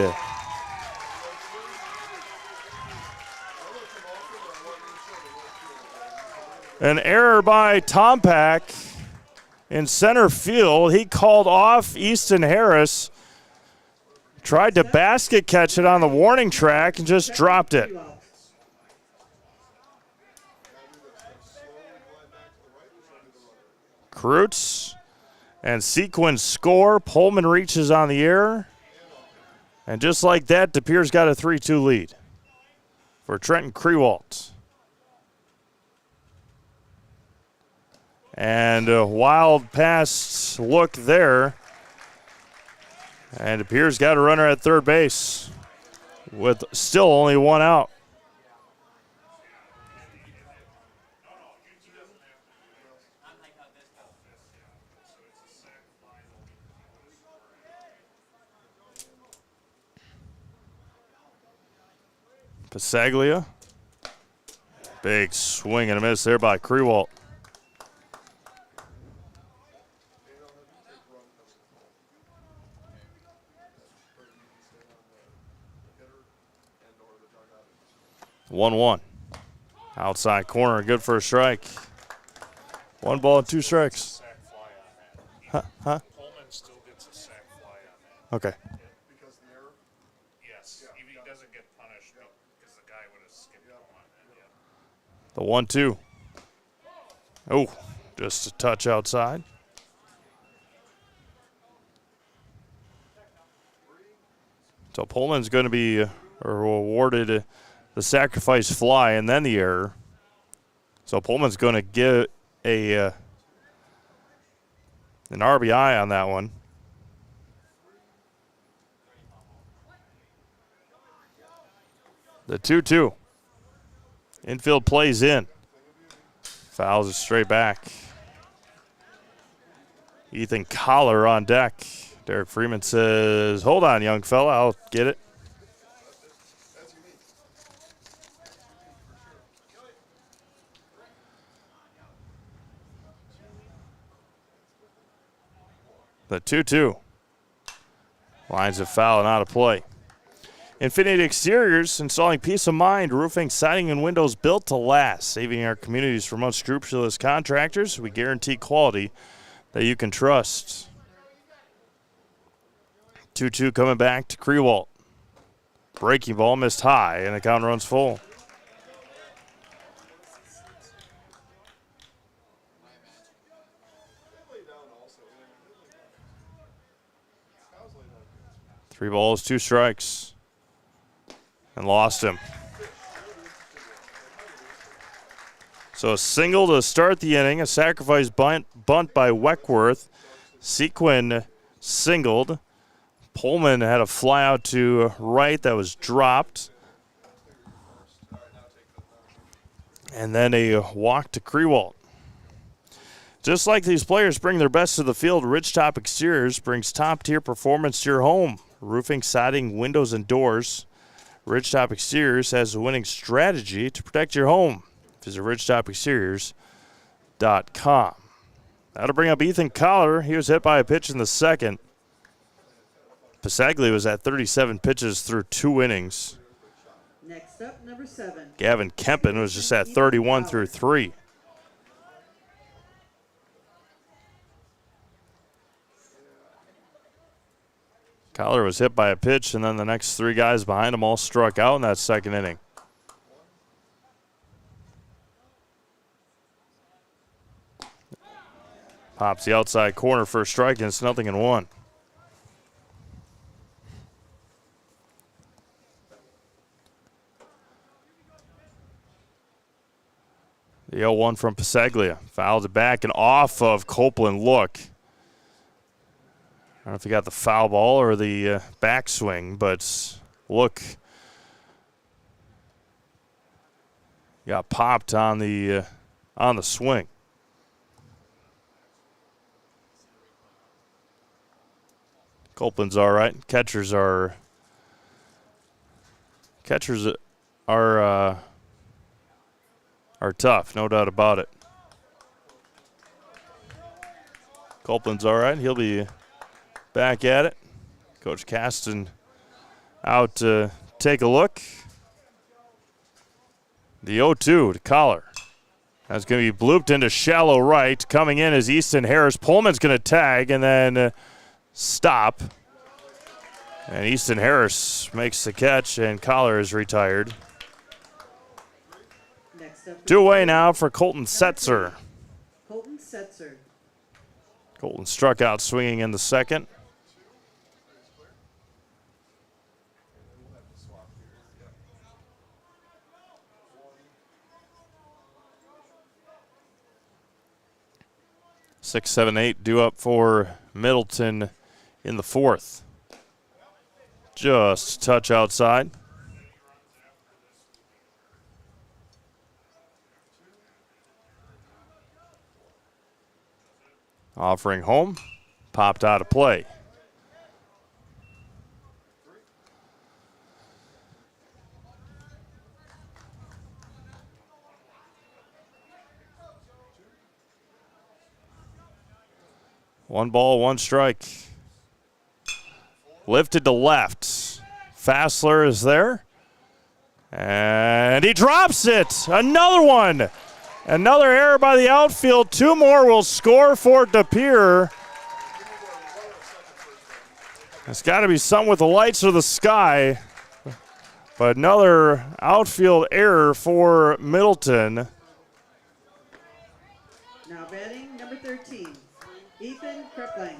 [SPEAKER 1] An error by Tompak in center field. He called off Easton Harris, tried to basket catch it on the warning track and just dropped it. Kreutz and Sequin score. Pullman reaches on the air. And just like that, DePere's got a 3-2 lead for Trenton Krewalt. And a wild pass look there. And DePere's got a runner at third base with still only 1 out. Pisaglia. Big swing and a miss there by Krewalt. One. Outside corner, good for a strike. 1 ball and 2 strikes. Huh?
[SPEAKER 14] Pullman still gets a sac fly on that.
[SPEAKER 1] Okay.
[SPEAKER 14] Yes, he doesn't get punished because the guy would have skipped on that.
[SPEAKER 1] The 1-2. Oh, just a touch outside. So Pullman's going to be awarded the sacrifice fly and then the error. So Pullman's going to get an RBI on that one. The 2-2. Infield plays in. Fouls it straight back. Ethan Collar on deck. Derek Freeman says, hold on, young fella, I'll get it. The 2-2. Lines of foul and out of play. Infinity Exteriors, installing peace of mind, roofing, siding, and windows built to last. Saving our communities from unscrupulous contractors. We guarantee quality that you can trust. 2-2 coming back to Krewalt. Breaking ball missed high, and the count runs full. Three balls, 2 strikes. And lost him. So a single to start the inning, a sacrifice bunt by Weckworth. Sequin singled. Pullman had a fly out to right that was dropped. And then a walk to Krewalt. Just like these players bring their best to the field, Ridgetop Exteriors brings top-tier performance to your home. Roofing, siding, windows, and doors. Ridgetop Exteriors has a winning strategy to protect your home. Visit ridgetopexteriors.com. That'll bring up Ethan Collar. He was hit by a pitch in the second. Pisaglia was at 37 pitches through 2 innings.
[SPEAKER 2] Next up, number 7.
[SPEAKER 1] Gavin Kempen was just at 31 through 3. Collar was hit by a pitch, and then the next 3 guys behind him all struck out in that second inning. Pops the outside corner for a strike, and it's 0-1. The 0-1 from Pasaglia. Fouls it back and off of Copeland. Look. I don't know if he got the foul ball or the backswing, but look. Got popped on the swing. Copeland's all right. Catchers are tough, no doubt about it. Copeland's all right. He'll be back at it. Coach Caston out to take a look. The 0-2 to Collar. That's going to be blooped into shallow right. Coming in is Easton Harris. Pullman's going to tag and then stop. And Easton Harris makes the catch, and Collar is retired. 2-away now for Colton Setzer.
[SPEAKER 2] Colton Setzer.
[SPEAKER 1] Colton struck out swinging in the second. Six, 7, 8 due up for Middleton in the fourth. Just a touch outside. Offering home, popped out of play. One ball, one strike. Lifted to left. Fassler is there. And he drops it. Another one. Another error by the outfield. Two more will score for De Pere. It's got to be something with the lights or the sky. But another outfield error for Middleton.
[SPEAKER 2] Now batting number 13, Ethan Krepling.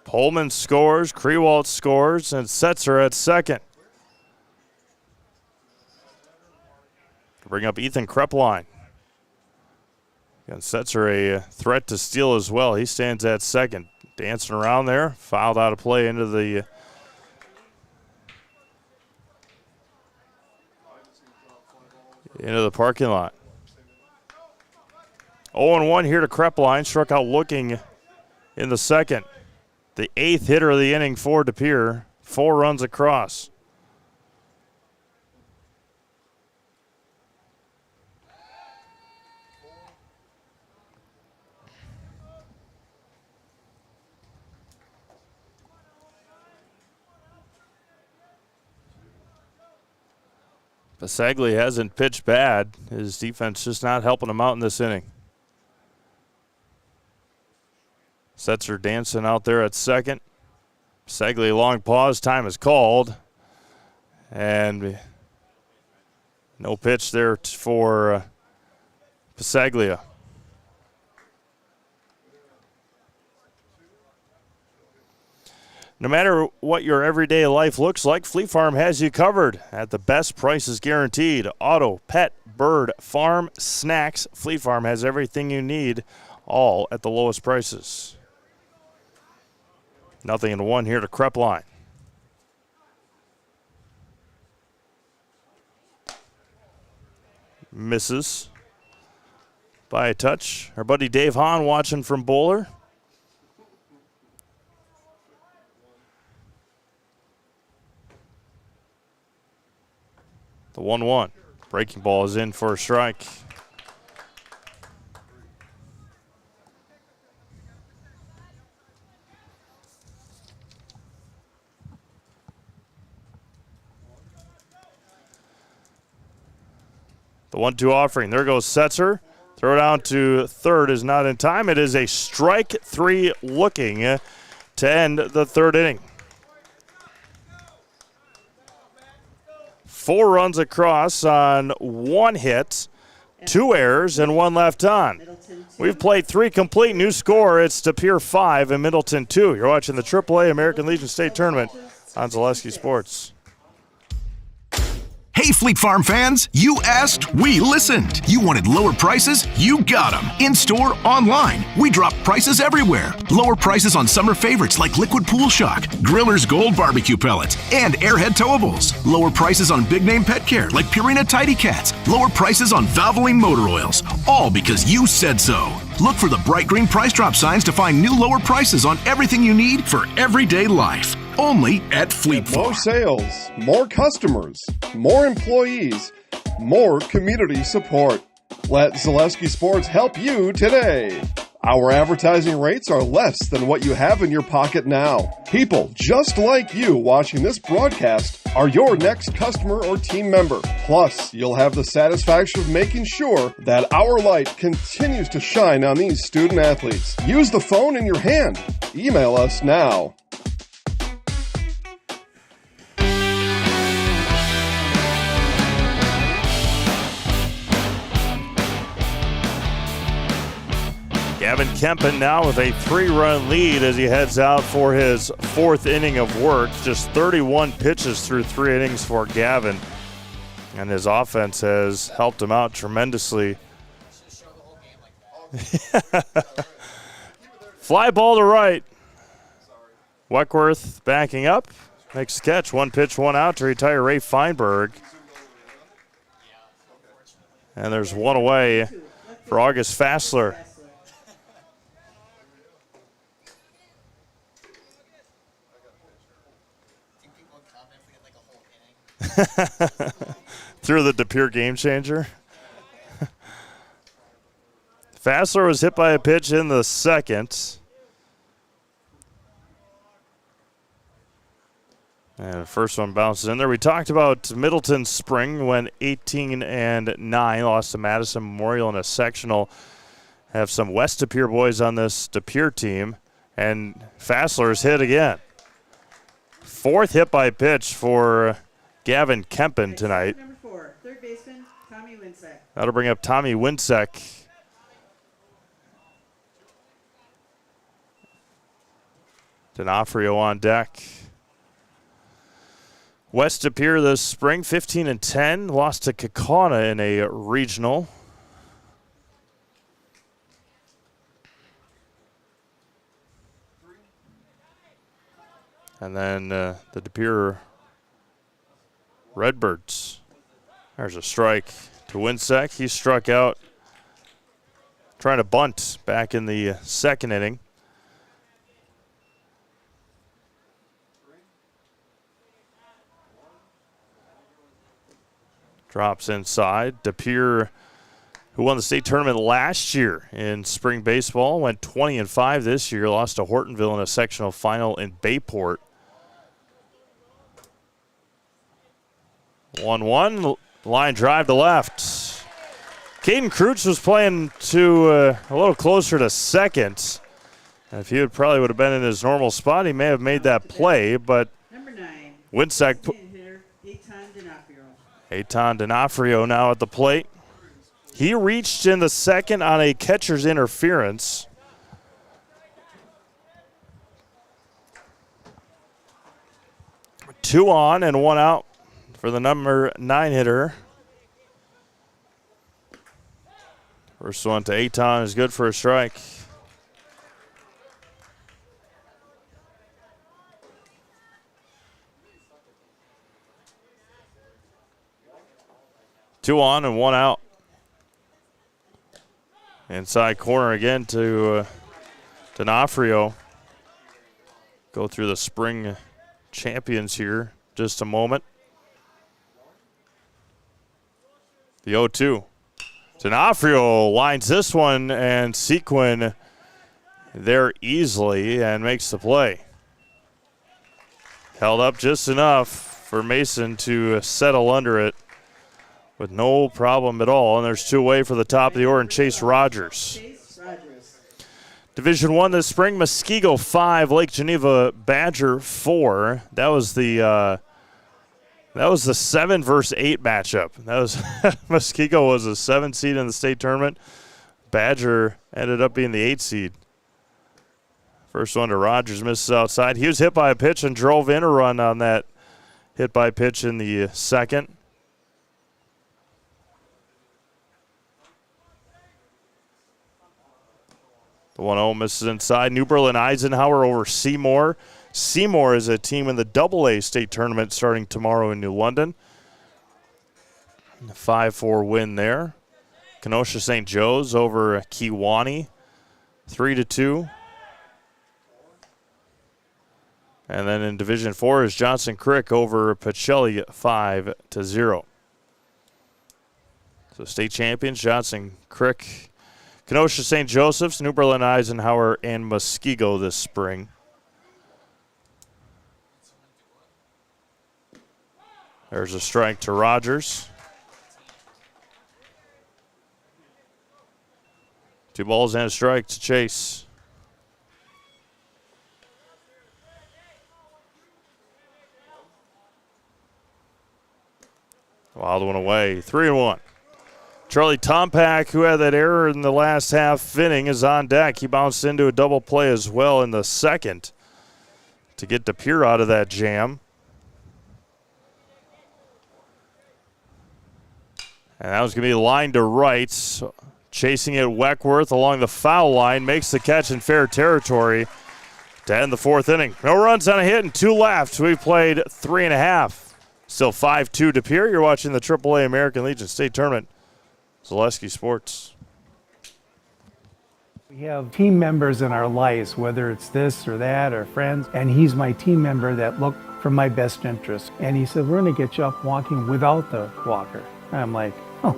[SPEAKER 1] Pullman scores, Krewalt scores, and Setzer at second. Bring up Ethan Krepline. And Setzer a threat to steal as well. He stands at second. Dancing around there, fouled out of play into the parking lot. 0-1 here to Krepline. Struck out looking in the second. The eighth hitter of the inning for De Pere. 4 runs across. Pasaglia hasn't pitched bad. His defense just not helping him out in this inning. Setzer dancing out there at second. Pasaglia long pause. Time is called. And no pitch there for Pasaglia. No matter what your everyday life looks like, Fleet Farm has you covered at the best prices guaranteed. Auto, pet, bird, farm, snacks. Fleet Farm has everything you need, all at the lowest prices. 0-1 here to Krepline. Misses by a touch. Our buddy Dave Hahn watching from Bowler. The 1-1. Breaking ball is in for a strike. The 1-2 offering. There goes Setzer. Throw down to third is not in time. It is a strike 3 looking to end the third inning. 4 runs across on 1 hit 2 errors and 1 left on. We've played 3 complete. New score, it's DePere 5 and Middleton 2. You're watching the AAA American Legion State Tournament on Zaleski Sports.
[SPEAKER 15] Hey, Fleet Farm fans, you asked, we listened. You wanted lower prices? You got them. In-store, online. We drop prices everywhere. Lower prices on summer favorites like Liquid Pool Shock, Griller's Gold Barbecue Pellets, and Airhead Towables. Lower prices on big-name pet care like Purina Tidy Cats. Lower prices on Valvoline motor oils. All because you said so. Look for the bright green price drop signs to find new lower prices on everything you need for everyday life. Only at Fleet Farm.
[SPEAKER 3] More sales, more customers, more employees, more community support. Let Zaleski Sports help you today. Our advertising rates are less than what you have in your pocket now. People just like you watching this broadcast are your next customer or team member. Plus, you'll have the satisfaction of making sure that our light continues to shine on these student athletes. Use the phone in your hand. Email us now.
[SPEAKER 1] Gavin Kempen now with a 3-run lead as he heads out for his 4th inning of work. Just 31 pitches through 3 innings for Gavin. And his offense has helped him out tremendously. Fly ball to right. Weckworth backing up. Makes the catch. 1 pitch, 1 out to retire Ray Feinberg. And there's 1 away for August Fassler. Through the DePere game changer. Fassler was hit by a pitch in the 2nd. And the first one bounces in there. We talked about Middleton spring when 18-9 lost to Madison Memorial in a sectional. Have some West DePere boys on this DePere team. And Fassler's hit again. 4th hit by pitch for Gavin Kempen tonight.
[SPEAKER 2] Number 4, third baseman, Tommy Winsek.
[SPEAKER 1] That'll bring up Tommy Winsek. D'Onofrio on deck. West DePere this spring, 15-10, lost to Kaukauna in a regional. And then the DePere Redbirds. There's a strike to Winsek. He struck out trying to bunt back in the 2nd inning. Drops inside. DePere, who won the state tournament last year in spring baseball, went 20-5 this year, lost to Hortonville in a sectional final in Bayport. 1-1, line drive to left. Caden Kreutz was playing to a little closer to 2nd. And if he probably would have been in his normal spot, he may have made that play, but Winsek Eitan D'Onofrio now at the plate. He reached in the 2nd on a catcher's interference. Two on and 1 out for the number 9 hitter. First one to Eitan is good for a strike. Two on and 1 out. Inside corner again to D'Onofrio. Go through the spring champions here just a moment. The 0-2. D'Onofrio lines this one, and Sequin there easily and makes the play. Held up just enough for Mason to settle under it with no problem at all. And there's 2 away for the top of the order, and Chase Rogers. Division I this spring, Muskego 5, Lake Geneva Badger 4. That was the That was the 7 versus 8 matchup. That was Muskego was a 7 seed in the state tournament. Badger ended up being the 8 seed. First one to Rogers, misses outside. He was hit by a pitch and drove in a run on that hit by pitch in the second. The 1-0 misses inside. New Berlin Eisenhower over Seymour. Seymour is a team in the AA state tournament starting tomorrow in New London. A 5-4 win there. Kenosha St. Joe's over Kewanee, 3-2. And then in Division 4 is Johnson Crick over Pacelli, 5-0. So state champions, Johnson Crick, Kenosha St. Joseph's, New Berlin Eisenhower, and Muskego this spring. There's a strike to Rogers. 2 balls and a strike to Chase. Wild one away, 3-1. Charlie Tompak, who had that error in the last half inning, is on deck. He bounced into a double play as well in the second to get DePere out of that jam. And that was going to be lined to right. So chasing it, Weckworth along the foul line, makes the catch in fair territory to end the 4th inning. No runs on a hit and 2 left. We've played 3.5. Still 5-2 DePere. You're watching the AAA American Legion State Tournament. Zaleski Sports.
[SPEAKER 16] We have team members in our lives, whether it's this or that or friends, and he's my team member that looked for my best interest. And he said, we're going to get you up walking without the walker. And I'm like, oh,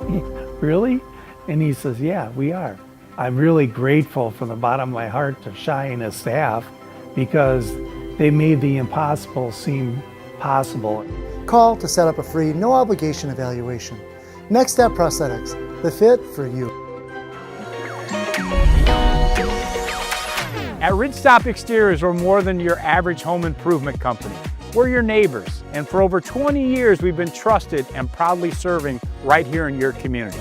[SPEAKER 16] really? And he says, yeah, we are. I'm really grateful from the bottom of my heart to Shai and his staff because they made the impossible seem possible.
[SPEAKER 17] Call to set up a free, no obligation evaluation. Next Step Prosthetics, the fit for you.
[SPEAKER 18] At Ridgestop Exteriors, we're more than your average home improvement company. We're your neighbors, and for over 20 years, we've been trusted and proudly serving right here in your community.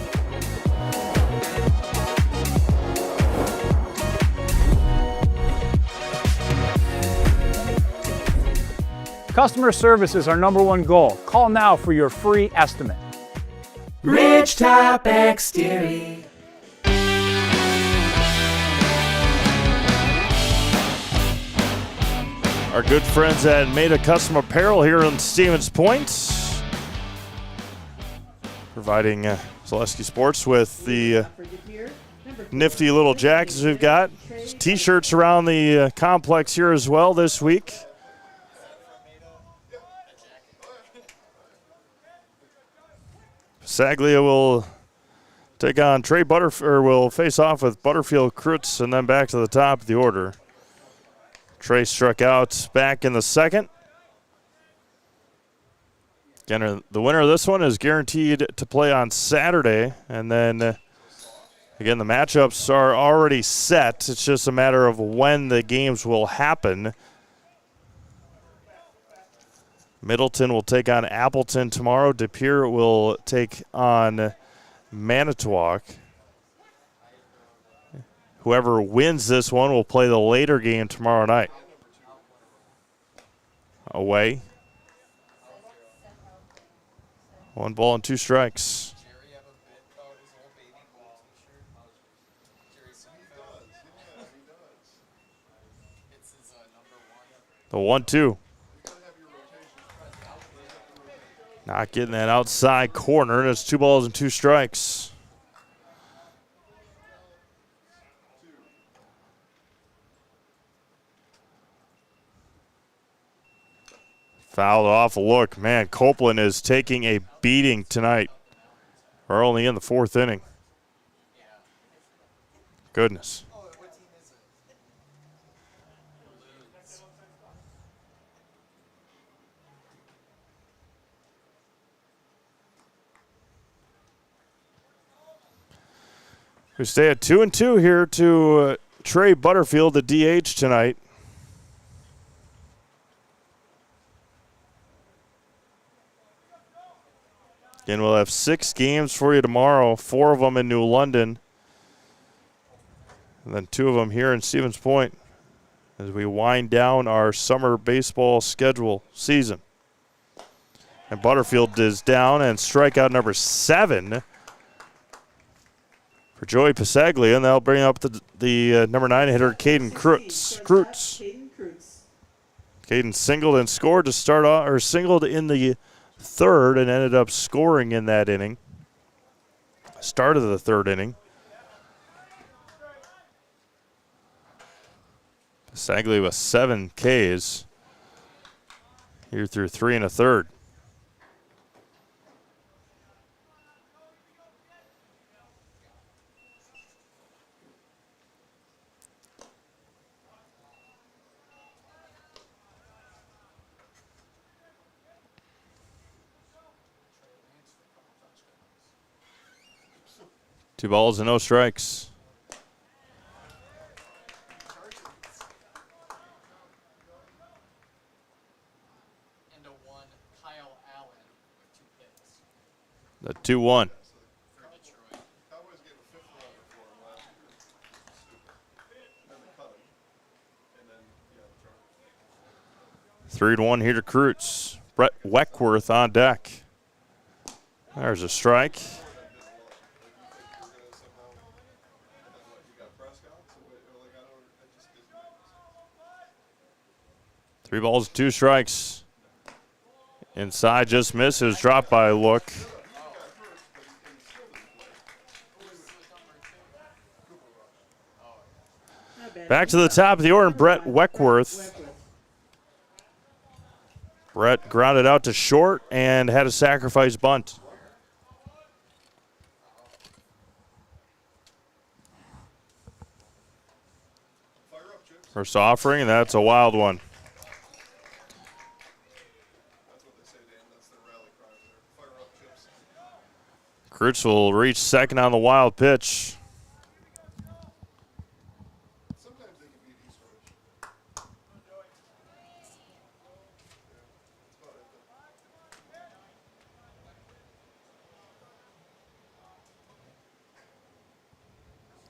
[SPEAKER 18] Customer service is our #1 goal. Call now for your free estimate.
[SPEAKER 5] Ridgetop Exterior.
[SPEAKER 1] Our good friends at Maida Custom Apparel here in Stevens Point, providing Zaleski Sports with the nifty little jackets we've got. T-shirts around the complex here as well this week. Saglia will take on Trey will face off with Butterfield Krutz and then back to the top of the order. Trey struck out back in the second. Again, the winner of this one is guaranteed to play on Saturday. And then, again, the matchups are already set. It's just a matter of when the games will happen. Middleton will take on Appleton tomorrow. DePere will take on Manitowoc. Whoever wins this one will play the later game tomorrow night. Away. 1 ball and 2 strikes. The 1-2. Not getting that outside corner. That's 2 balls and 2 strikes. Fouled off a look. Man, Copeland is taking a beating tonight. We're only in the 4th inning. Goodness. We stay at 2-2 here to Trey Butterfield, the DH tonight. Again, we'll have 6 games for you tomorrow, 4 of them in New London, and then 2 of them here in Stevens Point as we wind down our summer baseball schedule season. And Butterfield is down, and strikeout number 7 for Joey Pisaglia, and that'll bring up the number 9 hitter, Caden Kreutz. Caden singled and scored to start off, or singled in the 3rd and ended up scoring in that inning. Start of the 3rd inning. Pisaglia with 7 Ks here through 3 1/3. Two balls and no strikes. The 2-1. Three to 1 here to Kreutz. Brett Weckworth on deck. There's a strike. Three balls, 2 strikes. Inside, just misses. Dropped by Look. Back to the top of the order, Brett Weckworth. Brett grounded out to short and had a sacrifice bunt. First offering, and that's a wild one. Kreutz will reach second on the wild pitch.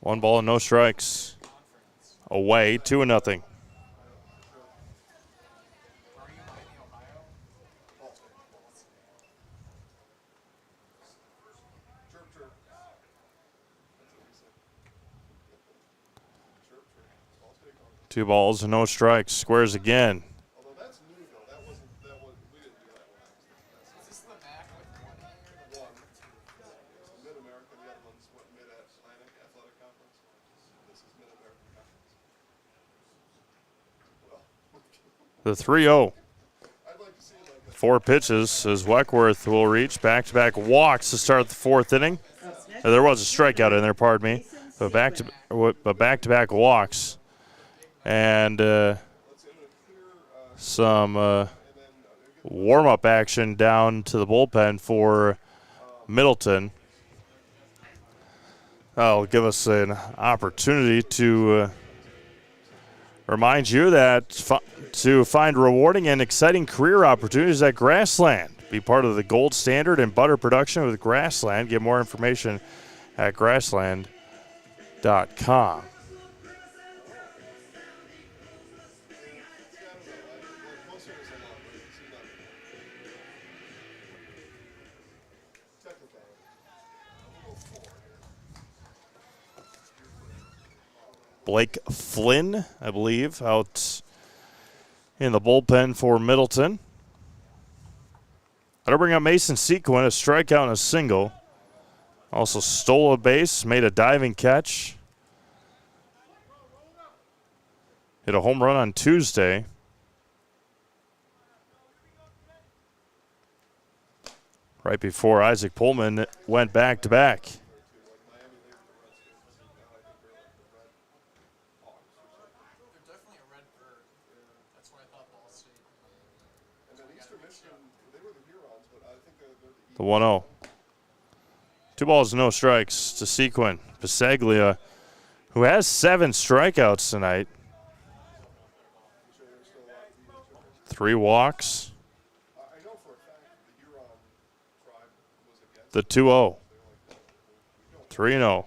[SPEAKER 1] One ball and no strikes. Away, 2-0. Two balls and no strikes. Squares again. The 3-0. 4 pitches as Weckworth will reach. Back-to-back walks to start the 4th inning. There was a strikeout in there, pardon me. But back-to-back walks. And some warm-up action down to the bullpen for Middleton. That'll give us an opportunity to remind you that to find rewarding and exciting career opportunities at Grassland. Be part of the gold standard in butter production with Grassland. Get more information at grassland.com. Blake Flynn, I believe, out in the bullpen for Middleton. That'll bring up Mason Sequin, a strikeout and a single. Also stole a base, made a diving catch. Hit a home run on Tuesday. Right before Isaac Pullman went back-to-back. The 1-0. 2 balls, no strikes to Sequin. Pisaglia, who has 7 strikeouts tonight. 3 walks. the 2-0. 3-0.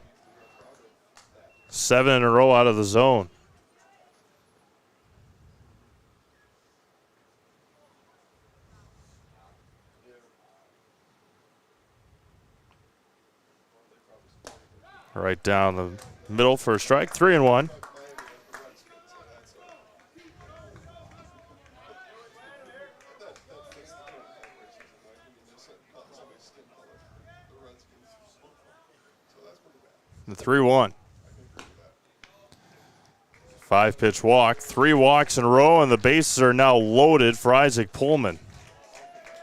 [SPEAKER 1] 7 in a row out of the zone. Right down the middle for a strike. 3-1. The 3-1. 5-pitch walk. 3 walks in a row, and the bases are now loaded for Isaac Pullman.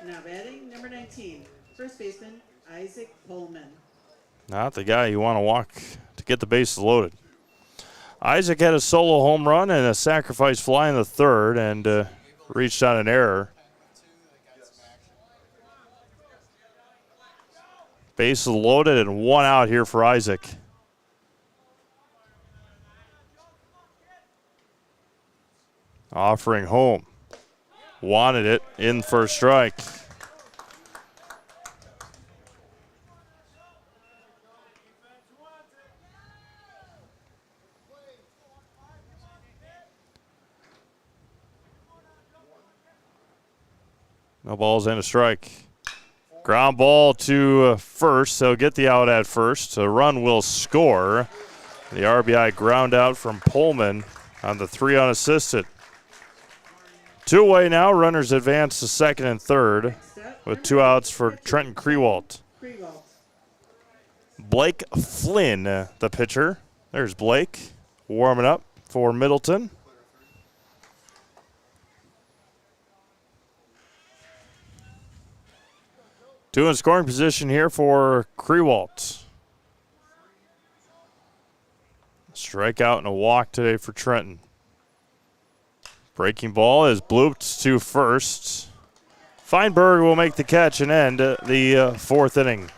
[SPEAKER 2] Now batting, number 19, first baseman, Isaac Pullman.
[SPEAKER 1] Not the guy you want to walk to get the bases loaded. Isaac had a solo home run and a sacrifice fly in the third and reached on an error. Bases loaded and 1 out here for Isaac. Offering home. Wanted it in for a strike. No balls and a strike. Ground ball to first. They'll get the out at first. A run will score. The RBI ground out from Pullman on the 3 unassisted. 2 away now. Runners advance to second and third with 2 outs for Trenton Krewalt. Blake Flynn, the pitcher. There's Blake warming up for Middleton. Two in scoring position here for Krewalt. Strikeout and a walk today for Trenton. Breaking ball is blooped to first. Feinberg will make the catch and end the fourth inning.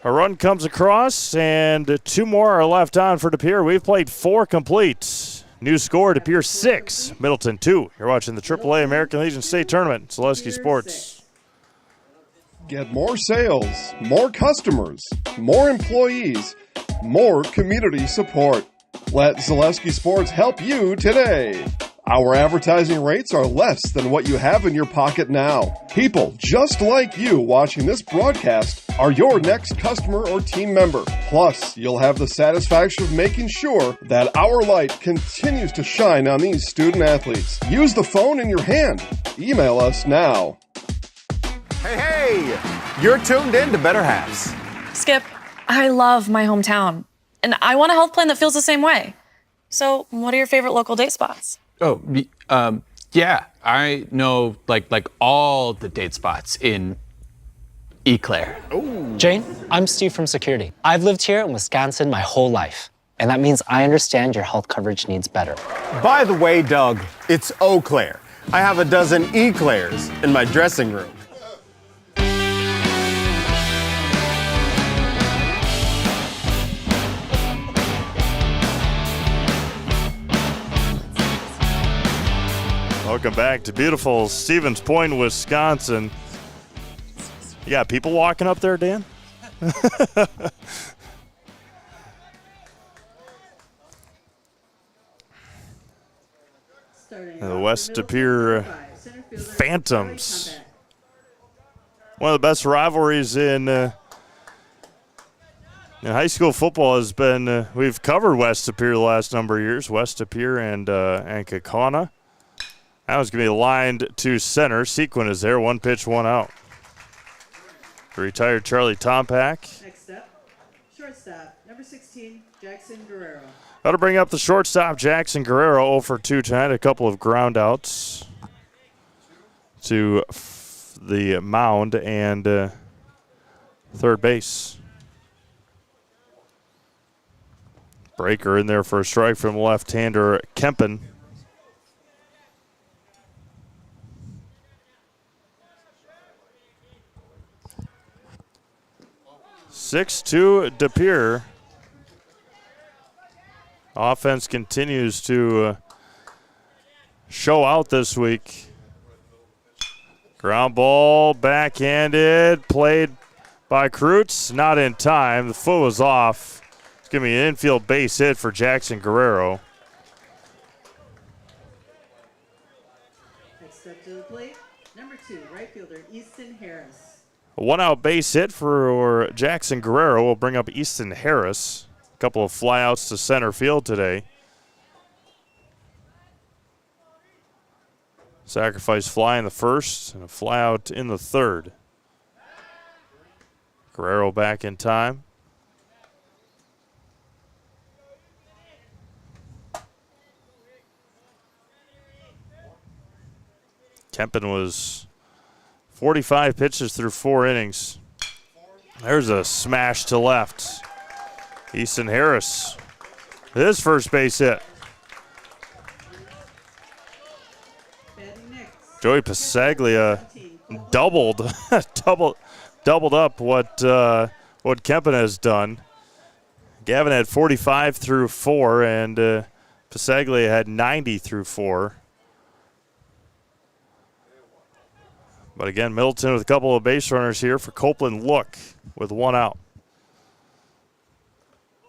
[SPEAKER 1] A run comes across, and 2 more are left on for De Pere. We've played 4 complete. New score, De Pere 6, Middleton 2. You're watching the AAA American Legion State Tournament, Zaleski Sports.
[SPEAKER 3] Get more sales, more customers, more employees, more community support. Let Zaleski Sports help you today. Our advertising rates are less than what you have in your pocket now. People just like you watching this broadcast are your next customer or team member. Plus, you'll have the satisfaction of making sure that our light continues to shine on these student athletes. Use the phone in your hand. Email us now.
[SPEAKER 9] Hey, you're tuned in to Better Halves.
[SPEAKER 10] Skip, I love my hometown, and I want a health plan that feels the same way. So, what are your favorite local date spots?
[SPEAKER 19] Oh, yeah, I know like all the date spots in Eau Claire.
[SPEAKER 12] Jane, I'm Steve from security. I've lived here in Wisconsin my whole life, and that means I understand your health coverage needs better.
[SPEAKER 9] By the way, Doug, it's Eau Claire. I have a dozen Eclairs in my dressing room.
[SPEAKER 1] Welcome back to beautiful Stevens Point, Wisconsin. You got people walking up there, Dan? The West De Pere Phantoms. One of the best rivalries in high school football has been, we've covered West De Pere the last number of years, West De Pere and Kaukauna. That was going to be lined to center. Sequin is there. 1 pitch, 1 out. Retired Charlie Tompak.
[SPEAKER 2] Next up, shortstop, number 16, Jackson Guerrero.
[SPEAKER 1] That'll bring up the shortstop, Jackson Guerrero, 0 for 2 tonight. A couple of ground outs to the mound and third base. Breaker in there for a strike from left-hander Kempen. 6-2 De Pere. Offense continues to show out this week. Ground ball, backhanded, played by Kreutz, not in time. The foot was off. It's going to be an infield base hit for Jackson Guerrero.
[SPEAKER 2] Next step to the plate, number 2, right fielder Easton Harris.
[SPEAKER 1] A one-out base hit for Jackson Guerrero will bring up Easton Harris. A couple of flyouts to center field today. Sacrifice fly in the first and a flyout in the third. Guerrero back in time. Kempen was 45 pitches through 4 innings. There's a smash to left. Easton Harris, his first base hit. Joey Pasaglia doubled up what Kempen has done. Gavin had 45 through 4, and Pasaglia had 90 through 4. But again, Middleton with a couple of base runners here for Copeland. Look with 1 out.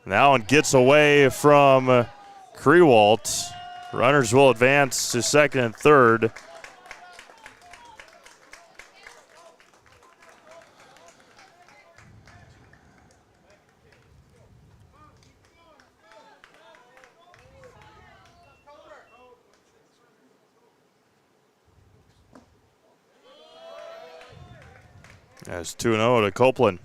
[SPEAKER 1] Now and gets away from Krewalt. Runners will advance to second and third. That's 2-0 to Copeland.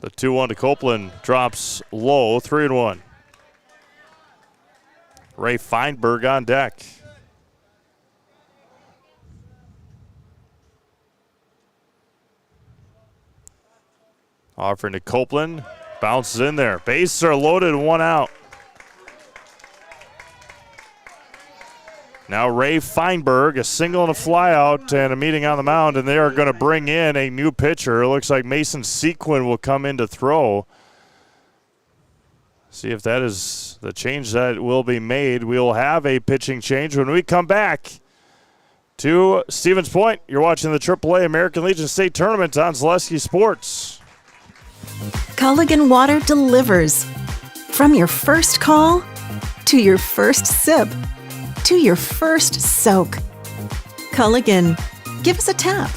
[SPEAKER 1] The 2-1 to Copeland drops low, 3-1. Ray Feinberg on deck. Offering to Copeland. Bounces in there. Bases are loaded, 1 out. Now Ray Feinberg, a single and a flyout and a meeting on the mound, and they are going to bring in a new pitcher. It looks like Mason Sequin will come in to throw. See if that is the change that will be made. We'll have a pitching change when we come back to Stevens Point. You're watching the AAA American Legion State Tournament on Zaleski Sports.
[SPEAKER 20] Culligan Water delivers. From your first call, to your first sip, to your first soak. Culligan, give us a tap.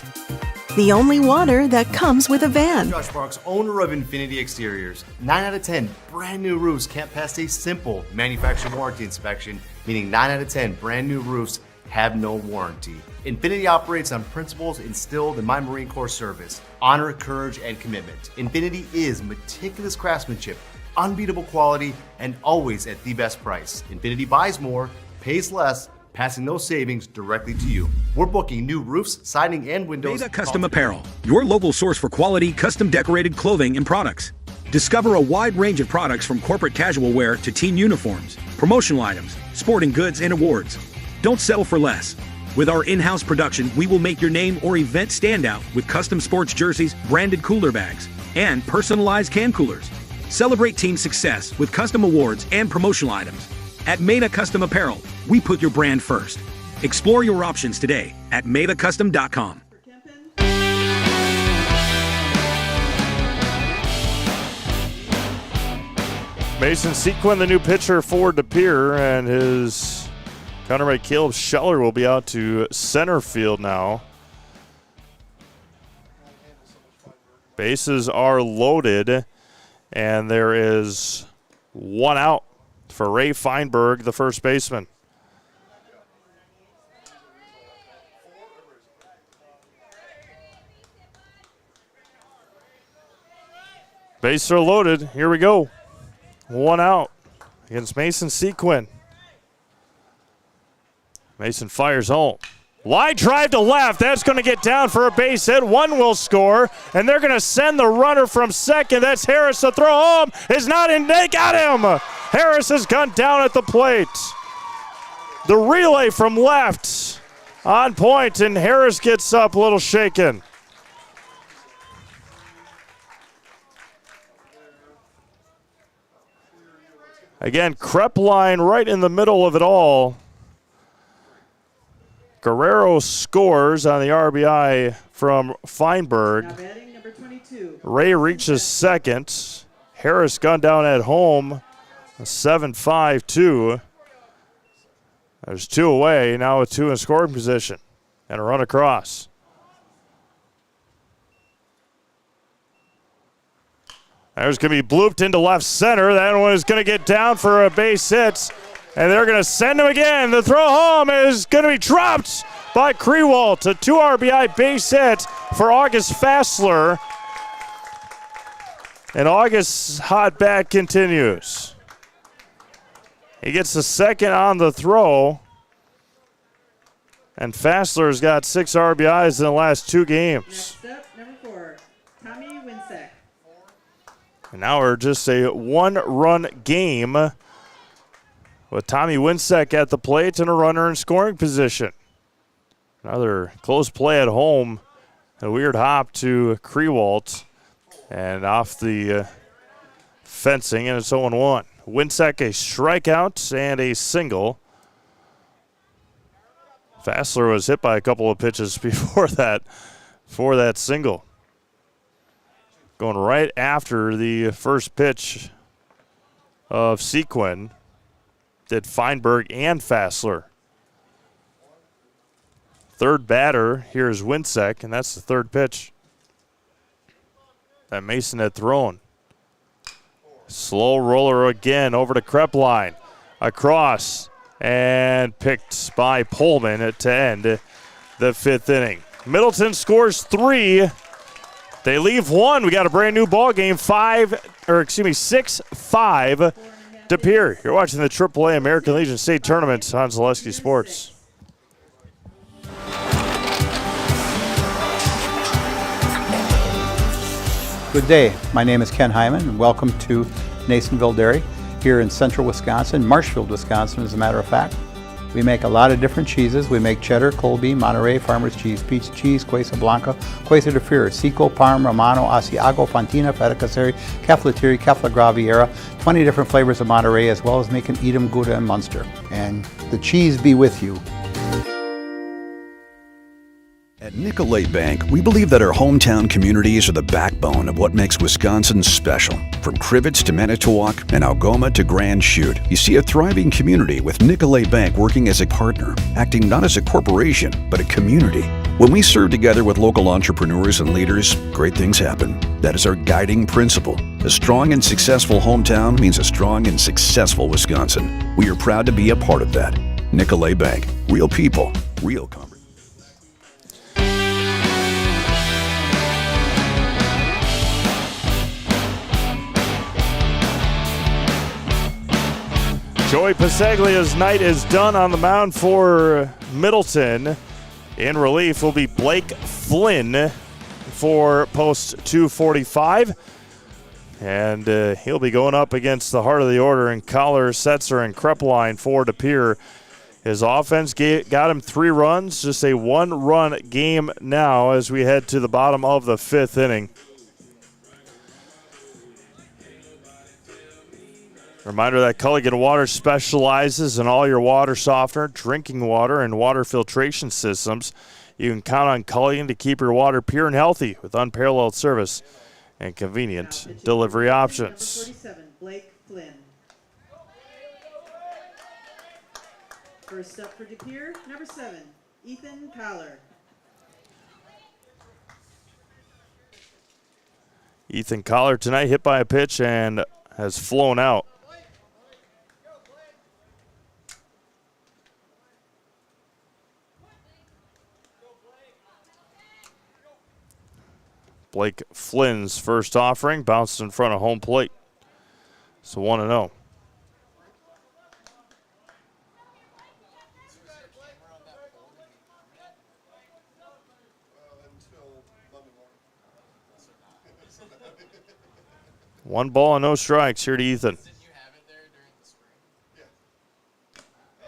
[SPEAKER 20] The only water that comes with a van.
[SPEAKER 21] Josh Marks, owner of Infinity Exteriors. 9 out of 10 brand new roofs can't pass a simple manufacturer warranty inspection, meaning 9 out of 10 brand new roofs have no warranty. Infinity operates on principles instilled in my Marine Corps service: honor, courage, and commitment. Infinity is meticulous craftsmanship, unbeatable quality, and always at the best price. Infinity buys more, pays less, passing those savings directly to you. We're booking new roofs, siding, and windows.
[SPEAKER 22] Meda Custom Apparel, your local source for quality, custom decorated clothing and products. Discover a wide range of products from corporate casual wear to team uniforms, promotional items, sporting goods, and awards. Don't settle for less. With our in-house production, we will make your name or event stand out with custom sports jerseys, branded cooler bags, and personalized can coolers. Celebrate team success with custom awards and promotional items. At Meda Custom Apparel, we put your brand first. Explore your options today at medacustom.com.
[SPEAKER 1] Mason Sequin, the new pitcher for De Pere, and his countermate Caleb Scheller will be out to center field now. Bases are loaded, and there is 1 out for Ray Feinberg, the first baseman. Bases are loaded. Here we go. 1 out against Mason Sequin. Mason fires home. Line drive to left. That's going to get down for a base hit. 1 will score, and they're going to send the runner from second. That's Harris. The throw home is not in. They got him. Harris has gone down at the plate. The relay from left on point, and Harris gets up a little shaken. Again, Krepp line right in the middle of it all. Guerrero scores on the RBI from Feinberg. Ray reaches second. Harris gunned down at home. A 7-5-2. There's 2 away. Now with 2 in scoring position. And a run across. There's going to be blooped into left center. That one is going to get down for a base hit. And they're going to send him again. The throw home is going to be dropped by Krewalt. A 2 RBI base hit for August Fassler. And August's hot bat continues. He gets the second on the throw. And Fassler's got 6 RBIs in the last 2 games.
[SPEAKER 2] Next up, number 4, Tommy Winsek.
[SPEAKER 1] And now we're just a 1-run game with Tommy Winsek at the plate and a runner in scoring position. Another close play at home. A weird hop to Krewalt. And off the fencing, and it's 0-1. Winsek a strikeout and a single. Fassler was hit by a couple of pitches before that for that single. Going right after the first pitch of Sequin did Feinberg and Fassler. Third batter, here's Winsek, and that's the third pitch that Mason had thrown. Slow roller again over to Krepp line. Across and picked by Pullman to end the 5th inning. Middleton scores 3. They leave 1. We got a brand new ball game. 6-5 De Pere. You're watching the AAA American Legion State Tournament on Zaleski Sports.
[SPEAKER 4] Good day. My name is Ken Hyman, and welcome to Nasonville Dairy here in central Wisconsin, Marshfield, Wisconsin, as a matter of fact. We make a lot of different cheeses. We make cheddar, Colby, Monterey, Farmer's Cheese, Peach Cheese, Quesa Blanca, Quesa de Freer, Seco, Parm, Romano, Asiago, Fontina, Feta Caseri, Caflateri, Cafla Graviera, 20 different flavors of Monterey, as well as making Edam, Gouda, and Munster. And the cheese be with you.
[SPEAKER 22] At Nicolet Bank, we believe that our hometown communities are the backbone of what makes Wisconsin special. From Crivets to Manitowoc and Algoma to Grand Chute, you see a thriving community with Nicolet Bank working as a partner, acting not as a corporation, but a community. When we serve together with local entrepreneurs and leaders, great things happen. That is our guiding principle. A strong and successful hometown means a strong and successful Wisconsin. We are proud to be a part of that. Nicolet Bank. Real people, real conversation.
[SPEAKER 1] Joey Pasaglia's night is done on the mound for Middleton. In relief will be Blake Flynn for post 245. And he'll be going up against the heart of the order in Collar, Setzer, and Krepp line for De Pere. His offense got him 3 runs, just a 1-run game now as we head to the bottom of the 5th inning. Reminder that Culligan Water specializes in all your water softener, drinking water, and water filtration systems. You can count on Culligan to keep your water pure and healthy with unparalleled service and convenient delivery options.
[SPEAKER 2] Number 47, Blake Flynn. First up for De Pere, number 7, Ethan Collar.
[SPEAKER 1] Ethan Collar tonight hit by a pitch and has flown out. Blake Flynn's first offering bounced in front of home plate. So 1-0. One ball and no strikes here to Ethan.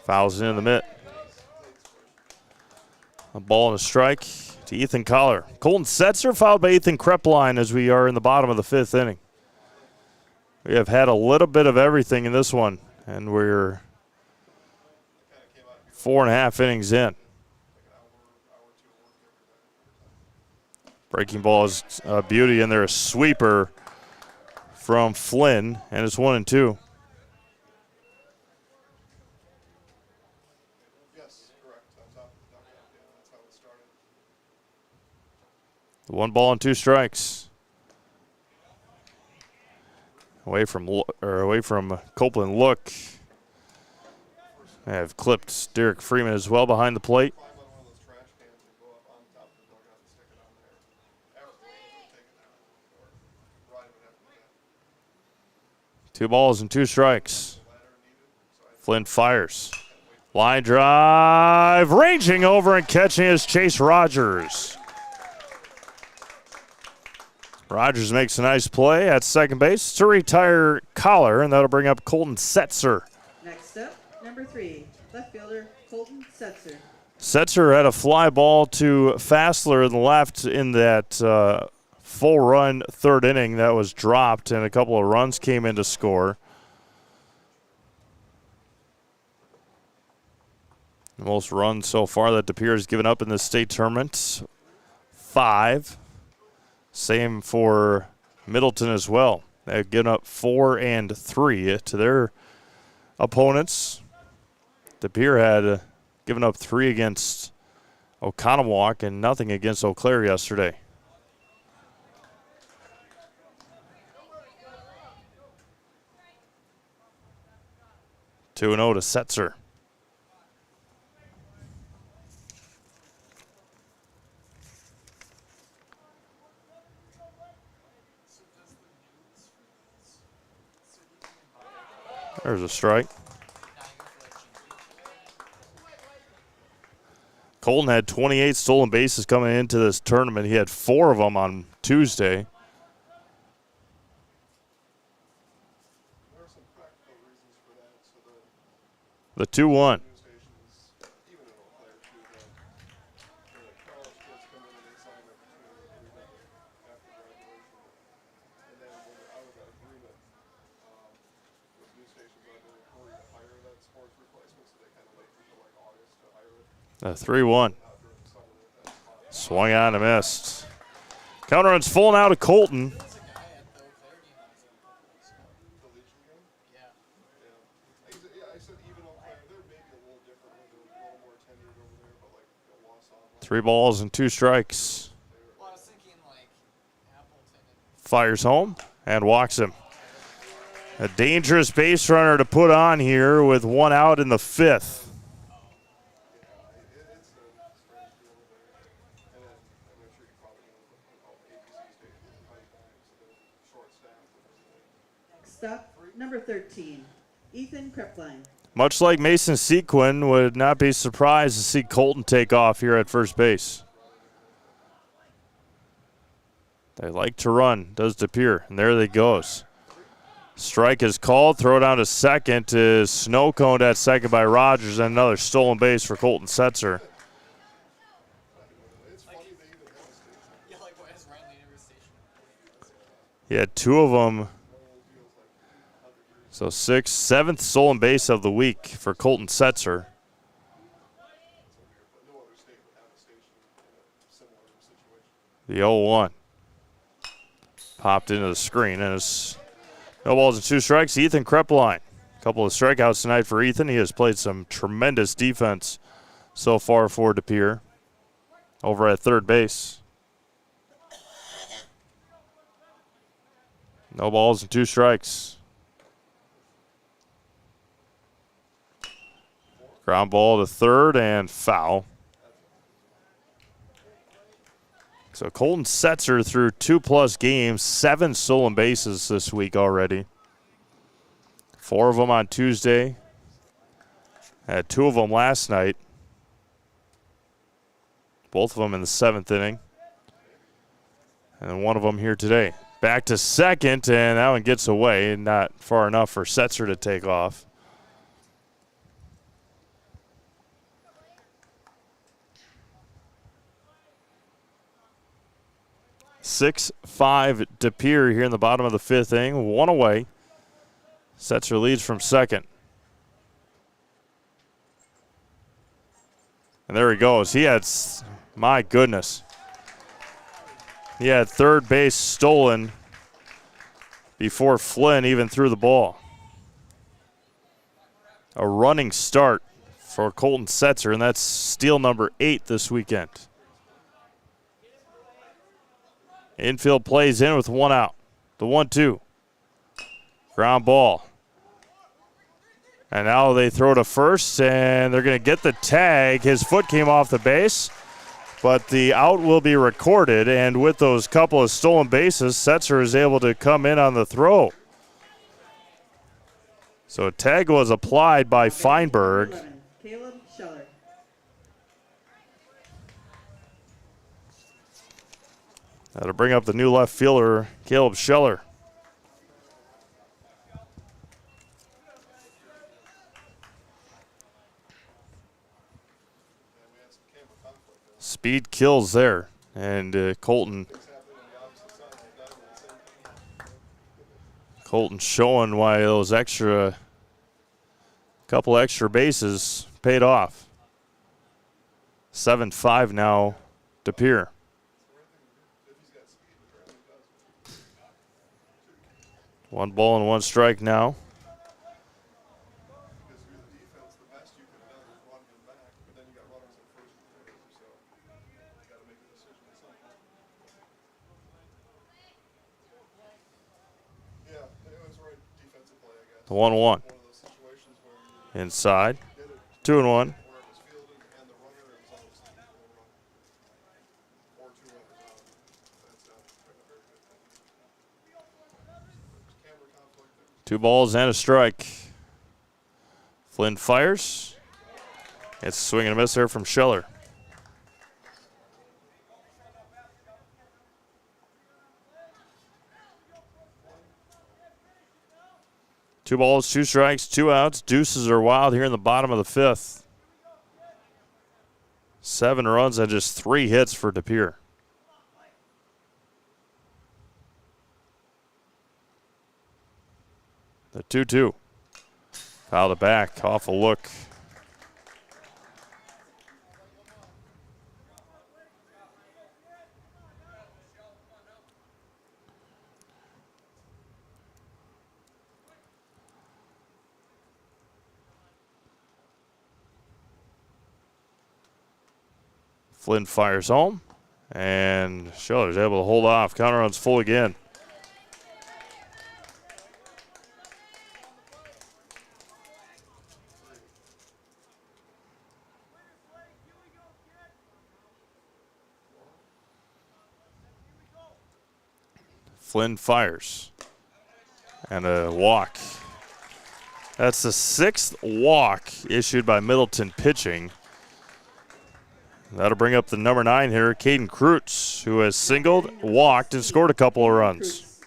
[SPEAKER 1] Fouls in the mitt. A ball and a strike to Ethan Collar. Colton Setzer fouled by Ethan Krepline as we are in the bottom of the 5th inning. We have had a little bit of everything in this one, and we're 4.5 innings in. Breaking ball is a beauty, and there's a sweeper from Flynn, and it's 1-2. The 1 ball and 2 strikes. Away from Copeland. Look. They have clipped Derek Freeman as well behind the plate. Two balls and 2 strikes. Flynn fires. Line drive. Ranging over and catching is Chase Rogers. Rogers makes a nice play at second base to retire Collar, and that'll bring up Colton Setzer.
[SPEAKER 2] Next up, number 3, left fielder Colton Setzer.
[SPEAKER 1] Setzer had a fly ball to Fassler in the left in that full run 3rd inning that was dropped, and a couple of runs came in to score. The most runs so far that DePere has given up in the state tournament, 5. Same for Middleton as well. They've given up 4 and 3 to their opponents. DePere had given up 3 against Oconomowoc and nothing against Eau Claire yesterday. Two 2-0 to Setzer. There's a strike. Colton had 28 stolen bases coming into this tournament. He had 4 of them on Tuesday. The 2-1. The 3-1. Swung on and missed. Counter runs full now to Colton. Three balls and 2 strikes. Fires home and walks him. A dangerous base runner to put on here with 1 out in the 5th.
[SPEAKER 2] Next up, number 13, Ethan Krepline.
[SPEAKER 1] Much like Mason Sequin, would not be surprised to see Colton take off here at first base. They like to run, does DePere, and there they goes. Strike is called, throw down to second, is snow coned at second by Rogers, and another stolen base for Colton Setzer. He had 2 of them. So 7th stolen base of the week for Colton Setzer. The 0-1. Popped into the screen, and it's no balls and 2 strikes. Ethan Krepline. A couple of strikeouts tonight for Ethan. He has played some tremendous defense so far for DePere over at third base. No balls and 2 strikes. Ground ball to third and foul. So Colton Setzer through 2+ games, 7 stolen bases this week already. 4 of them on Tuesday. Had 2 of them last night. Both of them in the 7th inning. And 1 of them here today. Back to second, and that one gets away. Not far enough for Setzer to take off. 6-5 De Pere here in the bottom of the 5th inning. 1 away. Setzer leads from second. And there he goes. He had, my goodness. He had third base stolen before Flynn even threw the ball. A running start for Colton Setzer, and that's steal number 8 this weekend. Infield plays in with 1 out. The 1-2. Ground ball. And now they throw to first, and they're going to get the tag. His foot came off the base, but the out will be recorded, and with those couple of stolen bases, Setzer is able to come in on the throw. So a tag was applied by Feinberg.
[SPEAKER 2] Caleb Scheller.
[SPEAKER 1] That'll bring up the new left fielder, Caleb Scheller. Speed kills there, and Colton showing why those couple extra bases paid off. 7-5 now, De Pere. One ball and 1 strike now. The 1-1. Inside. 2-1. Two balls and a strike. Flynn fires. It's a swing and a miss there from Scheller. Two balls, 2 strikes, 2 outs. Deuces are wild here in the bottom of the 5th. 7 runs and just 3 hits for De Pere. The 2-2. Fouled it back, off a look. Flynn fires home, and Scheller's able to hold off. Counter runs full again. Flynn fires, and a walk. That's the 6th walk issued by Middleton pitching. That'll bring up the number 9 hitter, Caden Kreutz, who has singled, walked, and scored a couple of runs.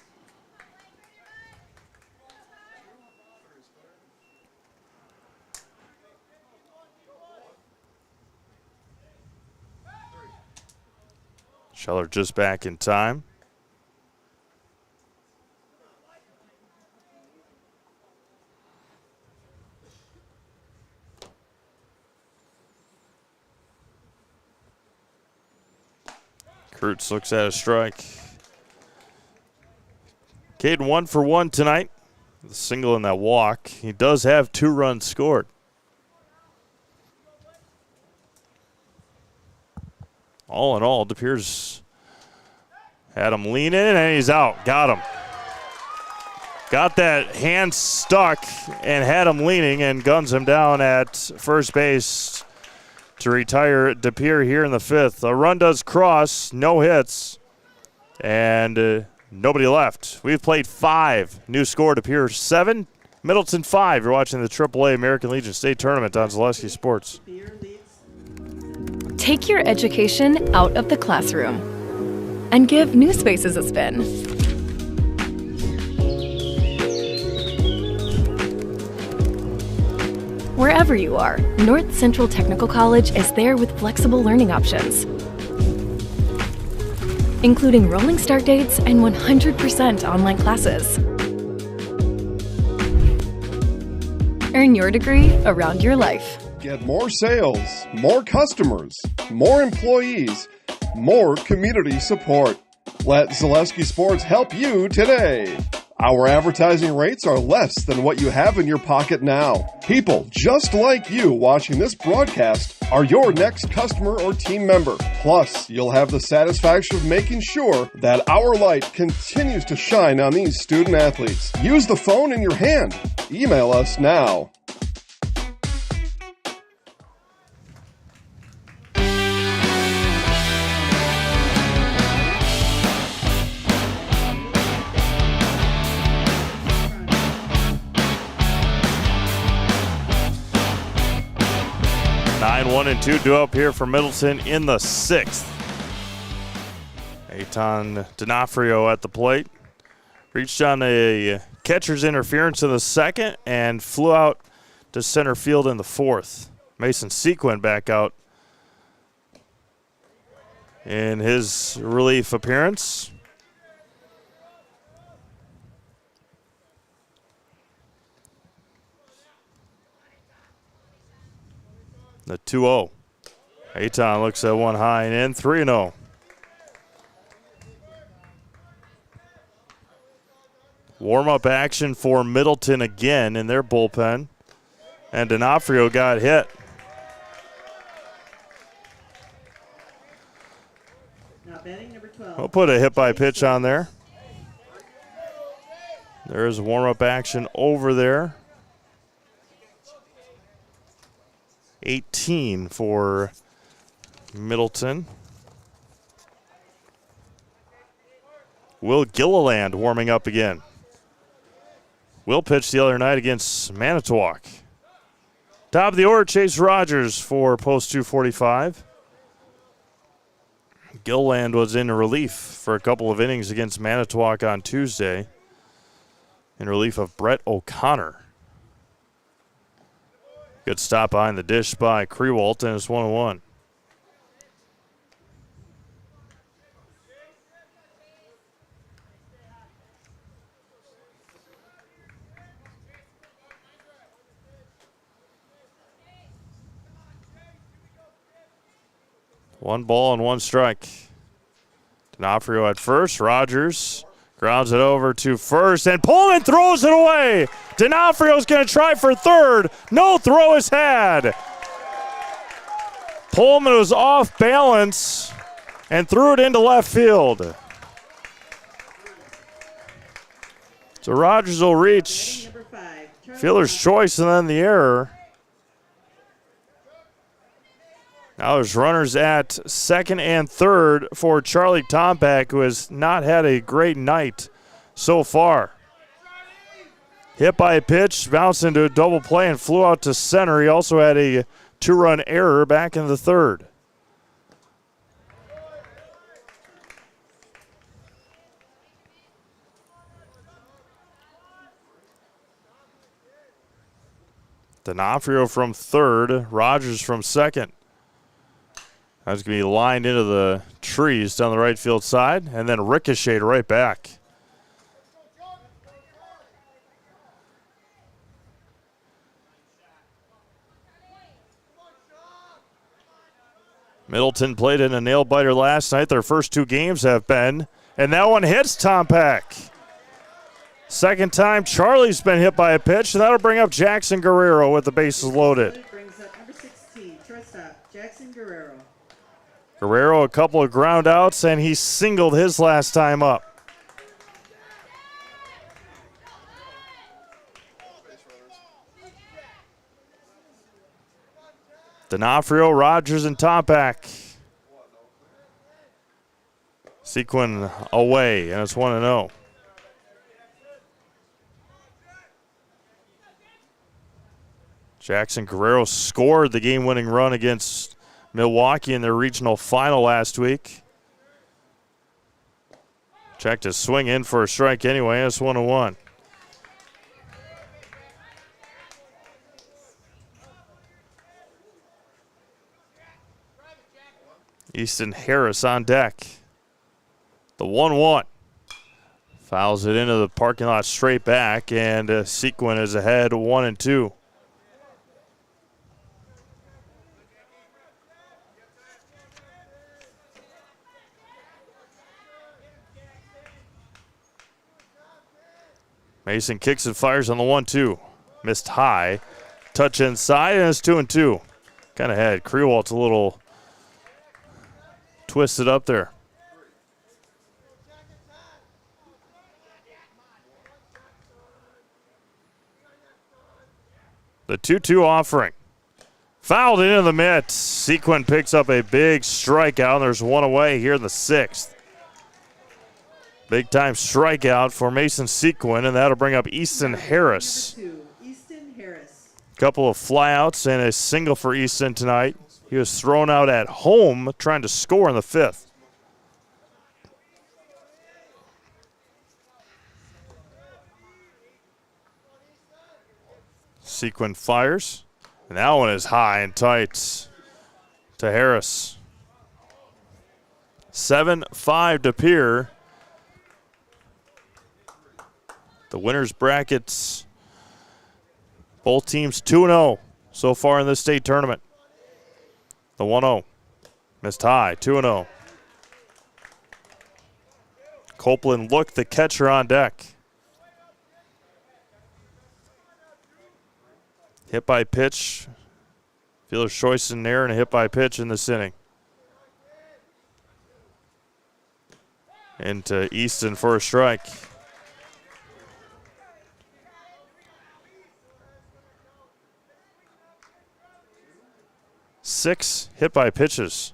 [SPEAKER 1] Scheller just back in time. Kreutz looks at a strike. Caden 1 for 1 tonight. The single in that walk. He does have 2 runs scored. All in all, De Pere's had him leaning and he's out. Got him. Got that hand stuck and had him leaning and guns him down at first base to retire De Pere here in the 5th. A run does cross, no hits, and nobody left. We've played 5. New score, De Pere 7, Middleton 5. You're watching the AAA American Legion State Tournament on Zaleski Sports.
[SPEAKER 6] Take your education out of the classroom and give New Spaces a spin. Wherever you are, North Central Technical College is there with flexible learning options. including rolling start dates and 100% online classes. Earn your degree around your life.
[SPEAKER 3] Get more sales, more customers, more employees, more community support. Let Zaleski Sports help you today. Our advertising rates are less than what you have in your pocket now. People just like you watching this broadcast are your next customer or team member. Plus, you'll have the satisfaction of making sure that our light continues to shine on these student athletes. Use the phone in your hand. Email us now.
[SPEAKER 1] One and two due up here for Middleton in the sixth. Eitan D'Onofrio at the plate. Reached on a catcher's interference in the second and flew out to center field in the fourth. Mason Sequin back out in his relief appearance. The 2-0. Eitan looks at one high and in, 3-0. Warm-up action for Middleton again in their bullpen. And D'Onofrio got hit.
[SPEAKER 2] Now batting number 12.
[SPEAKER 1] We'll put a hit by pitch on there. There's warm-up action over there. 18 for Middleton. Will Gilliland warming up again. Will pitched the other night against Manitowoc. Top of the order, Chase Rogers for post 245. Gilliland was in relief for a couple of innings against Manitowoc on Tuesday in relief of Brett O'Connor. Good stop behind the dish by Krewalt, and it's 1-1. One ball and one strike. D'Onofrio at first. Rogers grounds it over to first, and Pullman throws it away. D'Onofrio's going to try for third. No throw is had. Pullman was off balance and threw it into left field. So Rogers will reach fielder's choice and then the error. Now there's runners at second and third for Charlie Tompak, who has not had a great night so far. Hit by a pitch, bounced into a double play and flew out to center. He also had a two-run error back in the third. D'Onofrio from third, Rogers from second. That's going to be lined into the trees down the right field side and then ricocheted right back. Middleton played in a nail-biter last night. Their first two games have been, and that one hits Tompak. Second time Charlie's been hit by a pitch, and that'll bring up Jackson Guerrero with the bases loaded.
[SPEAKER 2] Brings up number 16, shortstop Jackson Guerrero.
[SPEAKER 1] Guerrero a couple of ground outs, and he singled his last time up. D'Onofrio, Rogers, and Tompak. Sequin away, and it's 1-0. Jackson Guerrero scored the game-winning run against Milwaukee in their regional final last week. Checked his swing in for a strike anyway. It's 1-1. Easton Harris on deck. The 1-1. Fouls it into the parking lot straight back, and Sequin is ahead 1-2. Mason kicks and fires on the 1-2. Missed high. Touch inside, and it's 2-2. Kind of had Krewalt's a little twisted up there. The 2-2 offering. Fouled into the mitt. Sequin picks up a big strikeout, and there's one away here in the 6th. Big time strikeout for Mason Sequin, and that'll bring up Easton Harris.
[SPEAKER 2] Easton Harris.
[SPEAKER 1] Couple of flyouts and a single for Easton tonight. He was thrown out at home trying to score in the 5th. Sequin fires, and that one is high and tight to Harris. 7-5 to Pere. The winners brackets, both teams 2-0 so far in this state tournament. The 1-0, missed high, 2-0. Copeland looked the catcher on deck. Hit by pitch. Fielder's choice in there and a hit by pitch in this inning. Into Easton for a strike. Six hit by pitches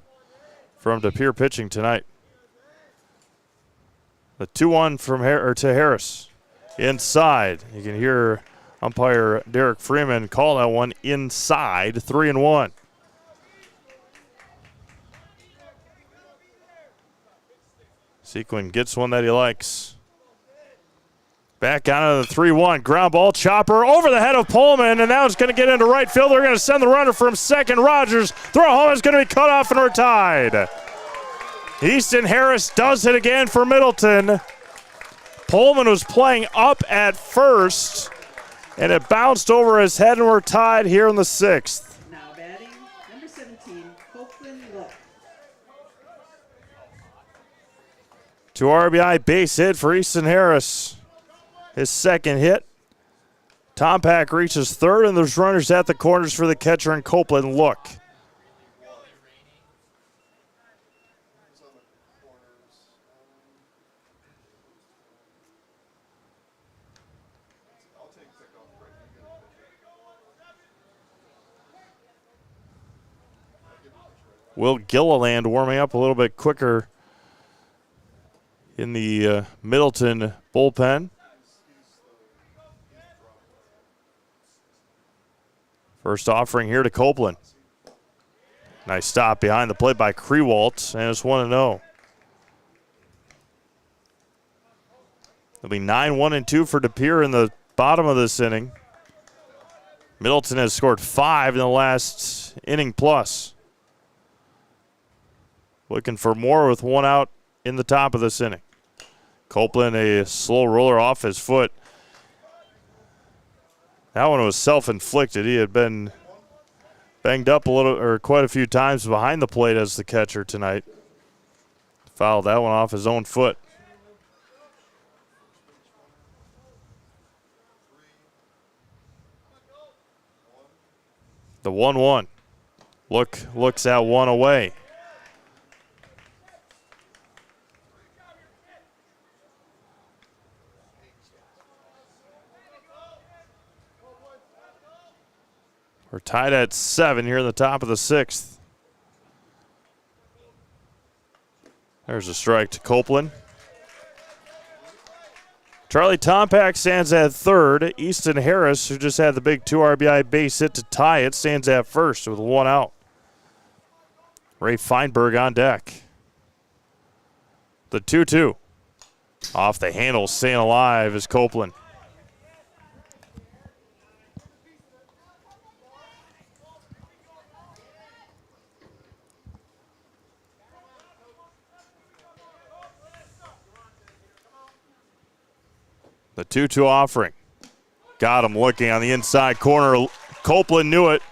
[SPEAKER 1] from DePere pitching tonight. The 2-1 from to Harris. Inside. You can hear umpire Derek Freeman call that one inside, 3-1. Sequin gets one that he likes. Back out of the 3-1. Ground ball chopper over the head of Pullman, and now it's going to get into right field. They're going to send the runner from second. Rogers throw home is going to be cut off and we're tied. Easton Harris does it again for Middleton. Pullman was playing up at first, and it bounced over his head, and we're tied here in the 6th.
[SPEAKER 2] Now batting, number 17, Copeland Look.
[SPEAKER 1] 2 RBI base hit for Easton Harris. His second hit. Tompack reaches third, and there's runners at the corners for the catcher and Copeland Look. Will Gilliland warming up a little bit quicker in the Middleton bullpen. First offering here to Copeland. Nice stop behind the plate by Krewalt, and it's 1-0. It'll be 9-1-2 for DePere in the bottom of this inning. Middleton has scored 5 in the last inning plus. Looking for more with 1 out in the top of this inning. Copeland, a slow roller off his foot. That one was self-inflicted. He had been banged up a little, or quite a few times behind the plate as the catcher tonight. Fouled that one off his own foot. The 1-1. Looks at one away. We're tied at 7 here in the top of the 6th. There's a strike to Copeland. Charlie Tompack stands at third. Easton Harris, who just had the big 2 RBI base hit to tie it, stands at first with 1 out. Ray Feinberg on deck. The 2-2. Off the handle, staying alive is Copeland. The 2-2 offering. Got him looking on the inside corner. Copeland knew it.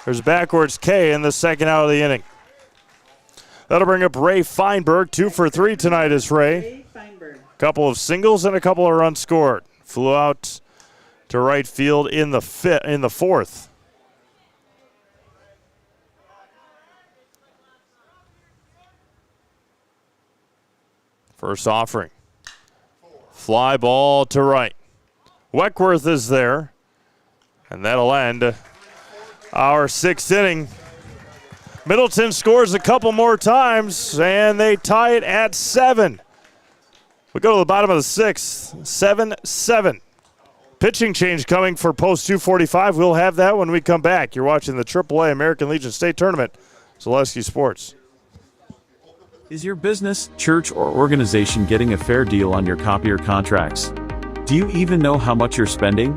[SPEAKER 1] There's backwards K in the second out of the inning. That'll bring up Ray Feinberg. 2 for 3 tonight is Ray. Couple of singles and a couple of runs scored. Flew out to right field in the fourth. First offering. Fly ball to right. Weckworth is there. And that'll end our 6th inning. Middleton scores a couple more times, and they tie it at 7. We go to the bottom of the 6th, 7-7. Pitching change coming for post 245. We'll have that when we come back. You're watching the AAA American Legion State Tournament. Zaleski Sports.
[SPEAKER 7] Is your business, church, or organization getting a fair deal on your copier contracts? Do you even know how much you're spending?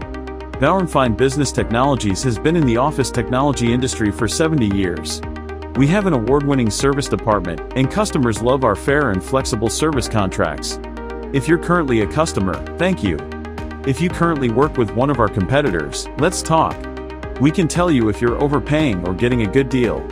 [SPEAKER 7] Bauer & Fine Business Technologies has been in the office technology industry for 70 years. We have an award-winning service department, and customers love our fair and flexible service contracts. If you're currently a customer, thank you. If you currently work with one of our competitors, let's talk. We can tell you if you're overpaying or getting a good deal.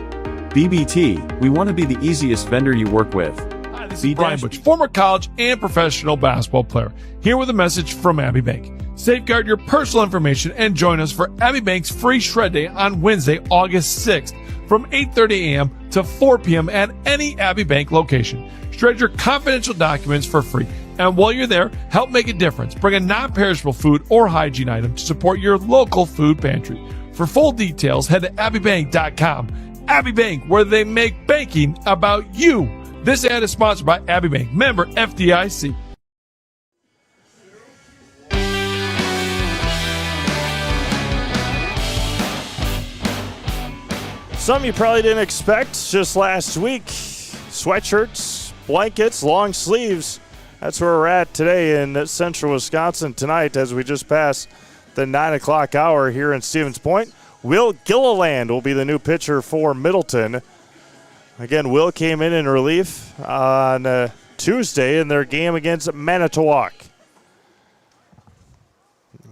[SPEAKER 7] BBT, we want to be the easiest vendor you work with.
[SPEAKER 8] Hi, this is Brian Butch, former college and professional basketball player, here with a message from Abbey Bank. Safeguard your personal information and join us for Abbey Bank's free shred day on Wednesday, August 6th from 8:30 a.m. to 4 p.m. at any Abbey Bank location. Shred your confidential documents for free. And while you're there, help make a difference. Bring a non-perishable food or hygiene item to support your local food pantry. For full details, head to abbeybank.com. Abbey Bank, where they make banking about you. This ad is sponsored by Abbey Bank, member FDIC.
[SPEAKER 1] Some you probably didn't expect just last week. Sweatshirts, blankets, long sleeves. That's where we're at today in central Wisconsin tonight as we just passed the 9 o'clock hour here in Stevens Point. Will Gilliland will be the new pitcher for Middleton. Again, Will came in relief on Tuesday in their game against Manitowoc.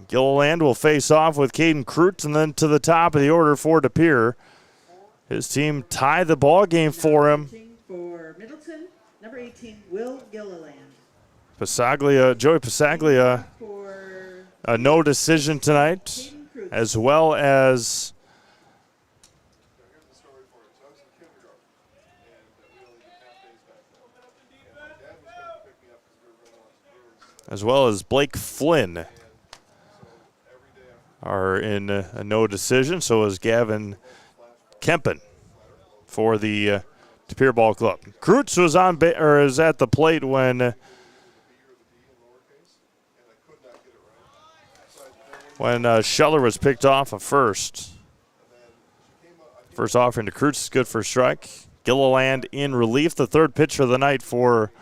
[SPEAKER 1] Gilliland will face off with Caden Kreutz, and then to the top of the order for DePere. His team tied the ball game for him.
[SPEAKER 2] For Middleton, number 18, Will Gilliland.
[SPEAKER 1] Joey Pasaglia, a no decision tonight, as well as Blake Flynn are in a no decision. So is Gavin Kempen for the DePere Ball Club. Kreutz was is at the plate when Scheller was picked off at first. First offering to Kreutz is good for a strike. Gilliland in relief, the third pitcher of the night for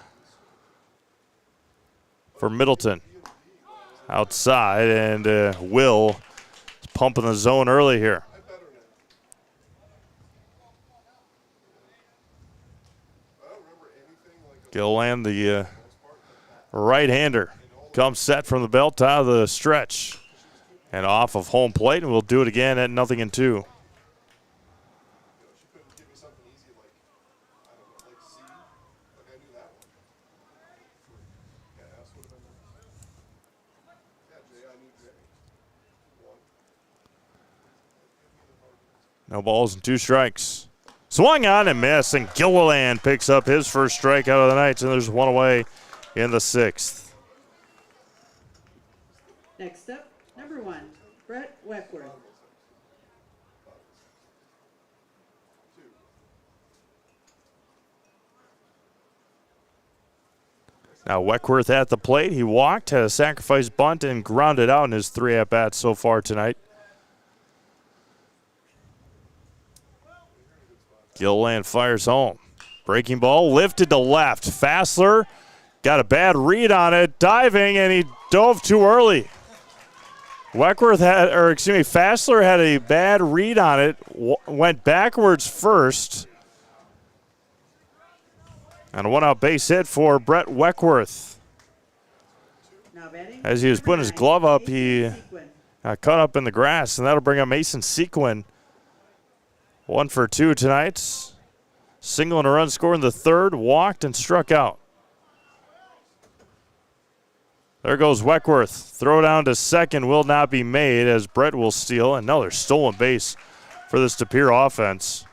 [SPEAKER 1] Middleton. Outside, and Will is pumping the zone early here. Gilliland, the right-hander, comes set from the belt out of the stretch and off of home plate, and we'll do it again at 0-2. No balls and 2 strikes. Swung on and missed, and Gilliland picks up his first strikeout of the night, and there's one away in the 6th.
[SPEAKER 2] Next up, number 1, Brett Weckworth.
[SPEAKER 1] Now Weckworth at the plate. He walked, had a sacrifice bunt, and grounded out in his 3 at-bats so far tonight. Gilliland fires home. Breaking ball lifted to left. Fassler got a bad read on it, diving, and he dove too early. Fassler had a bad read on it, went backwards first. And a 1-out base hit for Brett Weckworth. As he was putting his glove up, he got caught up in the grass, and that'll bring up Mason Sequin. 1 for 2 tonight. Single and a run scored in the third, walked and struck out. There goes Weckworth. Throw down to second will not be made as Brett will steal. Another stolen base for this De Pere offense.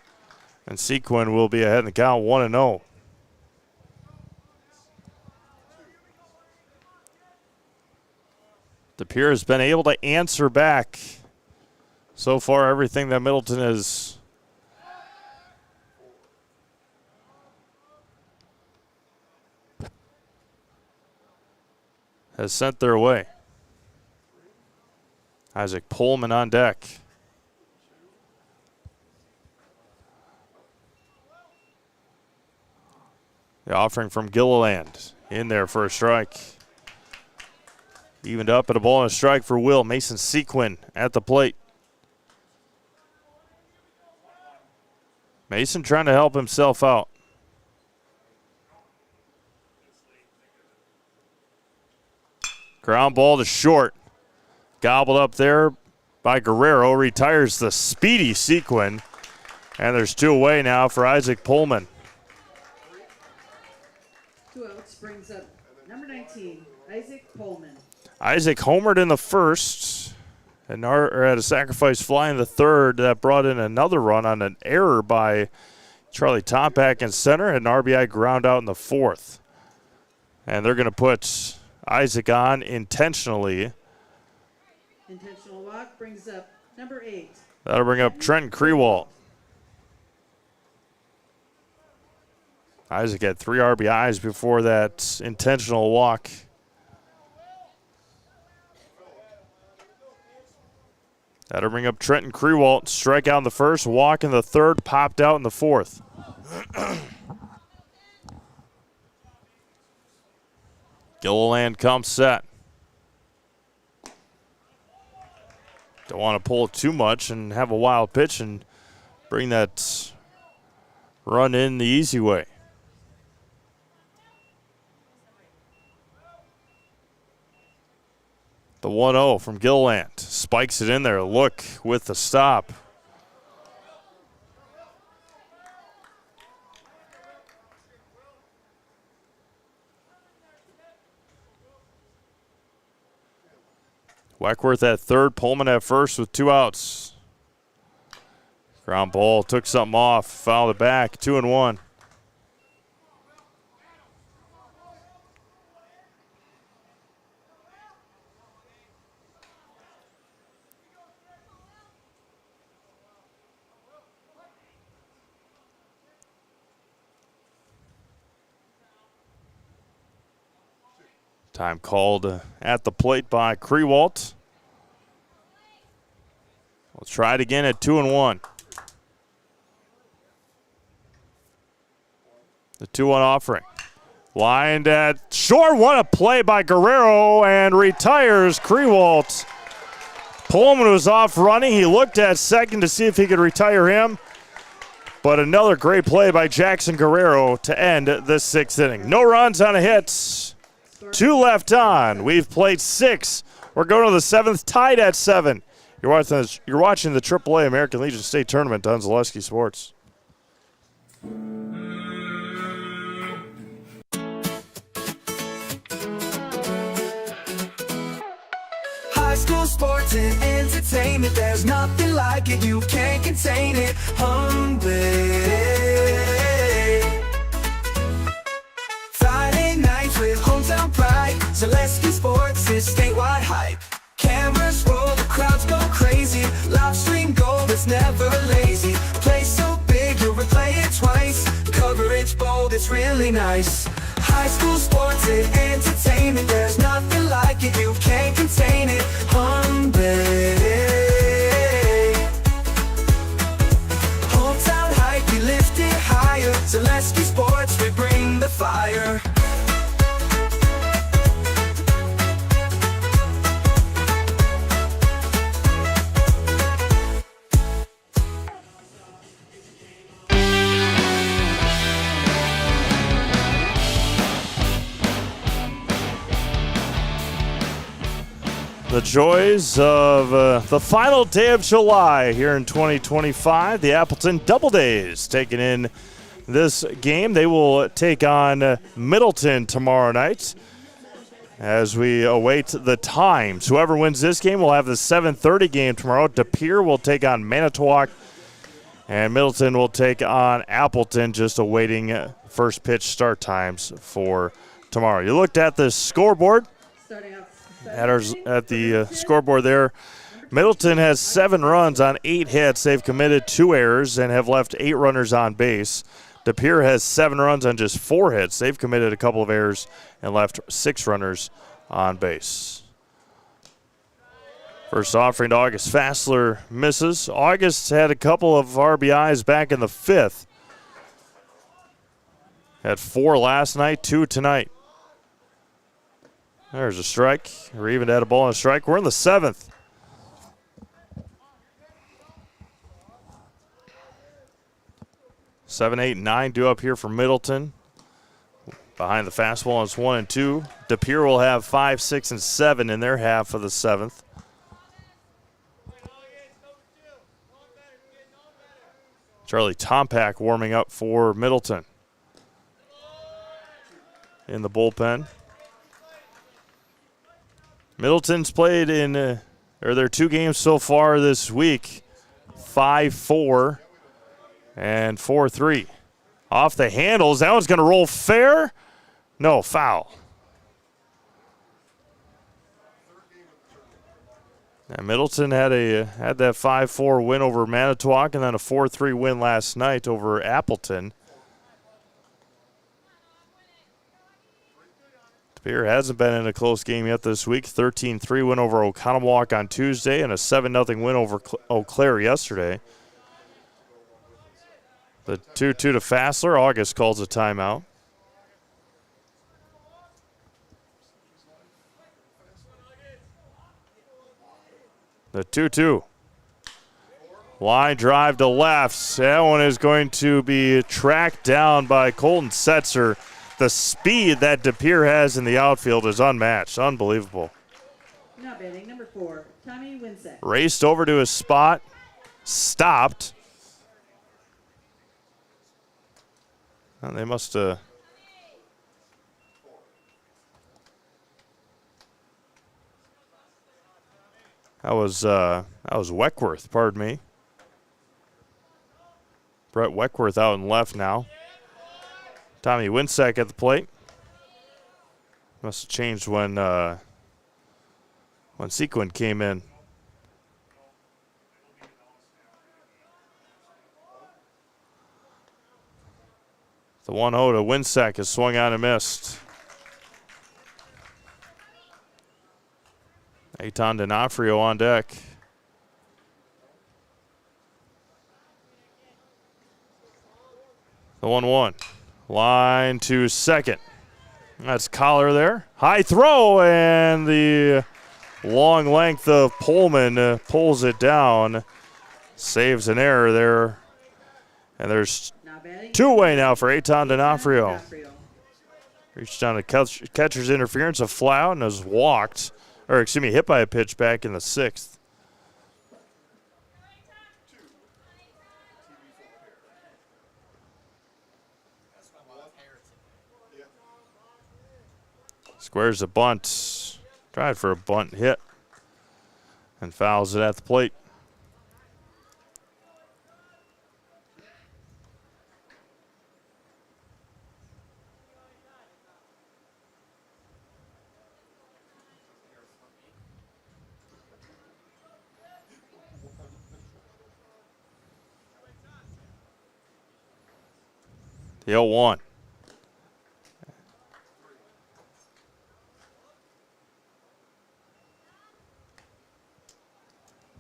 [SPEAKER 1] And Sequin will be ahead in the count 1-0. De Pere has been able to answer back so far everything that Middleton has sent their way. Isaac Pullman on deck. The offering from Gilliland in there for a strike. Evened up at a ball and a strike for Will. Mason Sequin at the plate. Mason trying to help himself out. Ground ball to short. Gobbled up there by Guerrero. Retires the speedy Sequin. And there's 2 away now for Isaac Pullman.
[SPEAKER 2] 2 outs brings up number 19, Isaac Pullman.
[SPEAKER 1] Isaac homered in the first and had a sacrifice fly in the third that brought in another run on an error by Charlie Topak in center, and an RBI ground out in the fourth. And they're going to put Isaac on intentionally.
[SPEAKER 2] Intentional walk brings up number 8.
[SPEAKER 1] That'll bring up Trenton Krewalt. Isaac had 3 RBIs before that intentional walk. That'll bring up Trenton Krewalt. Strike out in the first, walk in the third, popped out in the fourth. Gilliland comes set. Don't want to pull it too much and have a wild pitch and bring that run in the easy way. The 1-0 from Gilliland. Spikes it in there. Look with the stop. Weckworth at third. Pullman at first with 2 outs. Ground ball. Took something off. Fouled it back. 2-1. Time called at the plate by Krewalt. We'll try it again at 2-1. The 2-1 offering. Lined at short. What a play by Guerrero, and retires Krewalt. Pullman was off running. He looked at second to see if he could retire him. But another great play by Jackson Guerrero to end the 6th inning. No runs on a hit. 2 left on. We've played 6. We're going to the 7th, tied at 7. You're watching the AAA American Legion State Tournament on Zaleski Sports.
[SPEAKER 5] High school sports and entertainment, there's nothing like it, you can't contain it. Friday nights with hometown pride, Zaleski Sports is statewide hype. Cameras roll, the crowds go crazy, live stream gold, it's never lazy. Play so big, you'll replay it twice, coverage bold, it's really nice. High school sports and entertainment, there's nothing like it, you can't contain it. Hometown hype, we lift it higher, Zaleski Sports, we bring the fire.
[SPEAKER 1] The joys of the final day of July here in 2025. The Appleton Double Days taking in this game. They will take on Middleton tomorrow night as we await the times. Whoever wins this game will have the 7:30 game tomorrow. De Pere will take on Manitowoc, and Middleton will take on Appleton, just awaiting first pitch start times for tomorrow. You looked at the scoreboard. At the scoreboard there, Middleton has 7 runs on 8 hits. They've committed 2 errors and have left 8 runners on base. De Pere has 7 runs on just 4 hits. They've committed a couple of errors and left 6 runners on base. First offering to August Fassler misses. August had a couple of RBIs back in the 5th. Had 4 last night, 2 tonight. There's a strike. We're even at a ball and a strike. We're in the 7th. Seven, 8, 9 due up here for Middleton. Behind the fastball is 1 and 2. De Pere will have 5, 6, and 7 in their half of the 7th. Charlie Tompak warming up for Middleton in the bullpen. Middleton's played in their 2 games so far this week, 5-4 and 4-3. Off the handles, that one's going to roll fair. No, foul. And Middleton had that 5-4 win over Manitowoc and then a 4-3 win last night over Appleton. Pere hasn't been in a close game yet this week. 13-3 win over Oconomowoc on Tuesday and a 7-0 win over Eau Claire yesterday. The 2-2 to Fassler. August calls a timeout. The 2-2. Line drive to left. That one is going to be tracked down by Colton Setzer. The speed that De Pere has in the outfield is unmatched. Unbelievable.
[SPEAKER 2] Now batting number 4, Tommy Winsett.
[SPEAKER 1] Raced over to his spot. Stopped. And they must have. That was Weckworth, pardon me. Brett Weckworth out and left now. Tommy Winsack at the plate. Must have changed when Sequin came in. The 1-0 to Winsack is swung on and missed. Eitan D'Onofrio on deck. The 1-1. Line to second. That's Collar there. High throw, and the long length of Pullman pulls it down. Saves an error there. And there's 2-away now for Eitan D'Onofrio. Reached down to catcher's interference, a fly out, and has walked. Or, excuse me, hit by a pitch back in the 6th. Squares a bunt. Tried for a bunt hit. And fouls it at the plate. The 0-1.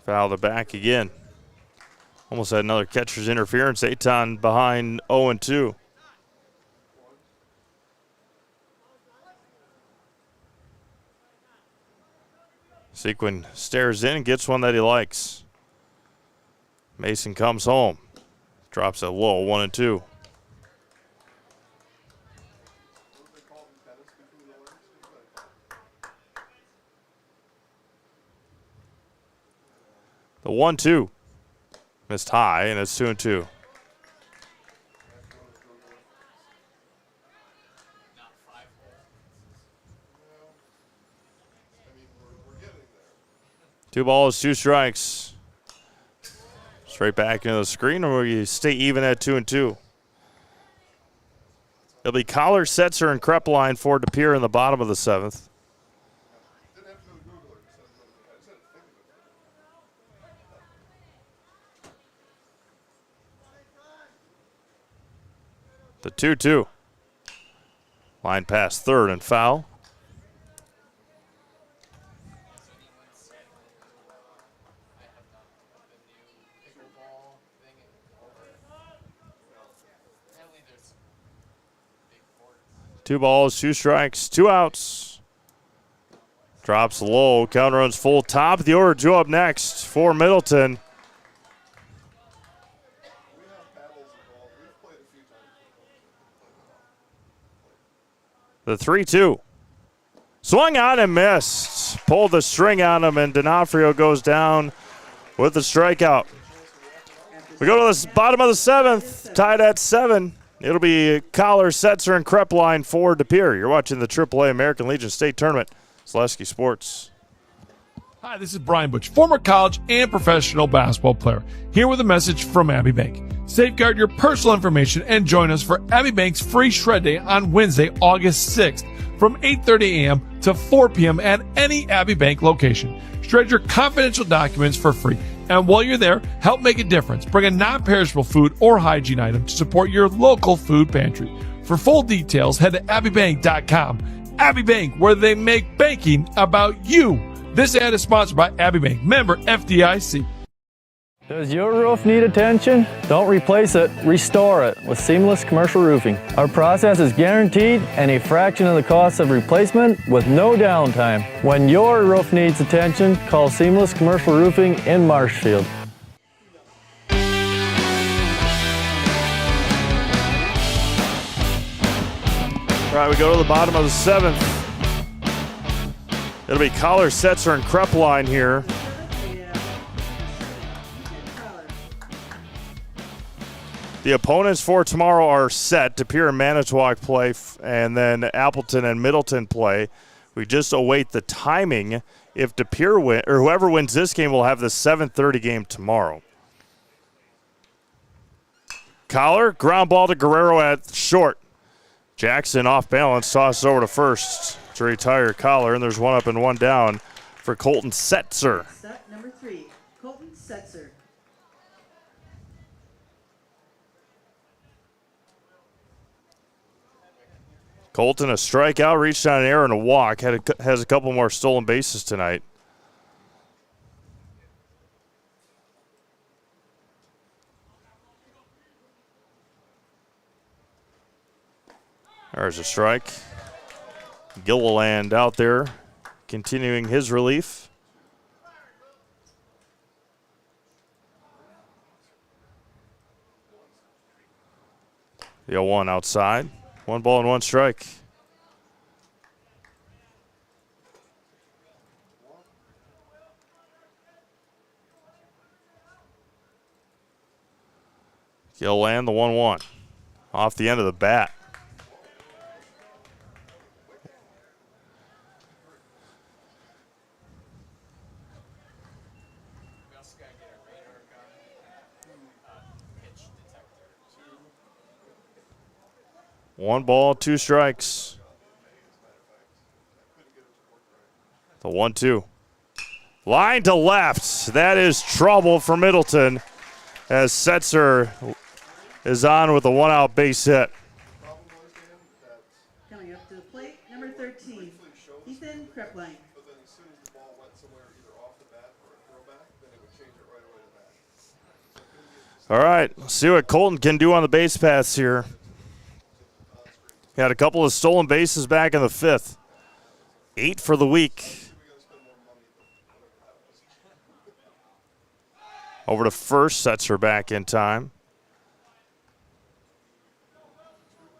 [SPEAKER 1] Foul the back again. Almost had another catcher's interference. Eitan behind 0-2. Sequin stares in and gets one that he likes. Mason comes home. Drops it low, 1-2. 1-2. Missed high, and it's 2-2. Two balls, two strikes. Straight back into the screen, or will you stay even at 2-2? It'll be Collar, Setzer, and Krepline for DePere in the bottom of the 7th. The 2-2. Line past third and foul. Two balls, two strikes, two outs. Drops low, counter runs full. Top of the order, Joe up next for Middleton. The 3-2. Swung on and missed. Pulled the string on him, and D'Onofrio goes down with the strikeout. We go to the bottom of the 7th, tied at 7. It'll be Collar, Setzer, and Krepline for DePere. You're watching the AAA American Legion State Tournament. Zaleski Sports.
[SPEAKER 8] Hi, this is Brian Butch, former college and professional basketball player, here with a message from Abbey Bank. Safeguard your personal information and join us for Abbey Bank's free shred day on Wednesday, August 6th from 8:30 a.m. to 4 p.m. at any Abbey Bank location. Shred your confidential documents for free. And while you're there, help make a difference. Bring a non-perishable food or hygiene item to support your local food pantry. For full details, head to abbeybank.com. Abbey Bank, where they make banking about you. This ad is sponsored by Abbey Bank, member FDIC.
[SPEAKER 11] Does your roof need attention? Don't replace it, restore it with Seamless Commercial Roofing. Our process is guaranteed and a fraction of the cost of replacement with no downtime. When your roof needs attention, call Seamless Commercial Roofing in Marshfield.
[SPEAKER 1] All right, we go to the bottom of the 7th. It'll be Collar, Setzer, and Krepline here. The opponents for tomorrow are set. DePere and Manitowoc play, and then Appleton and Middleton play. We just await the timing. If DePere win, or whoever wins this game will have the 7:30 game tomorrow. Collar, ground ball to Guerrero at short. Jackson off balance, tosses over to first to retire Collar, and there's one up and one down for Colton Setzer.
[SPEAKER 2] Set number 3, Colton Setzer.
[SPEAKER 1] Colton, a strikeout, reached on an error and a walk. Has a couple more stolen bases tonight. There's a strike. Gilliland out there, continuing his relief. The 0-1 outside. 1 ball and 1 strike. Gilliland, the 1-1. Off the end of the bat. One ball, 2 strikes. The 1-2. Line to left. That is trouble for Middleton as Setzer is on with a 1-out base hit.
[SPEAKER 2] Coming up to the plate, number 13, Ethan Krepline.
[SPEAKER 1] All right, let's see what Colton can do on the base paths here. He had a couple of stolen bases back in the 5th. 8 for the week. Over to first, Setzer back in time.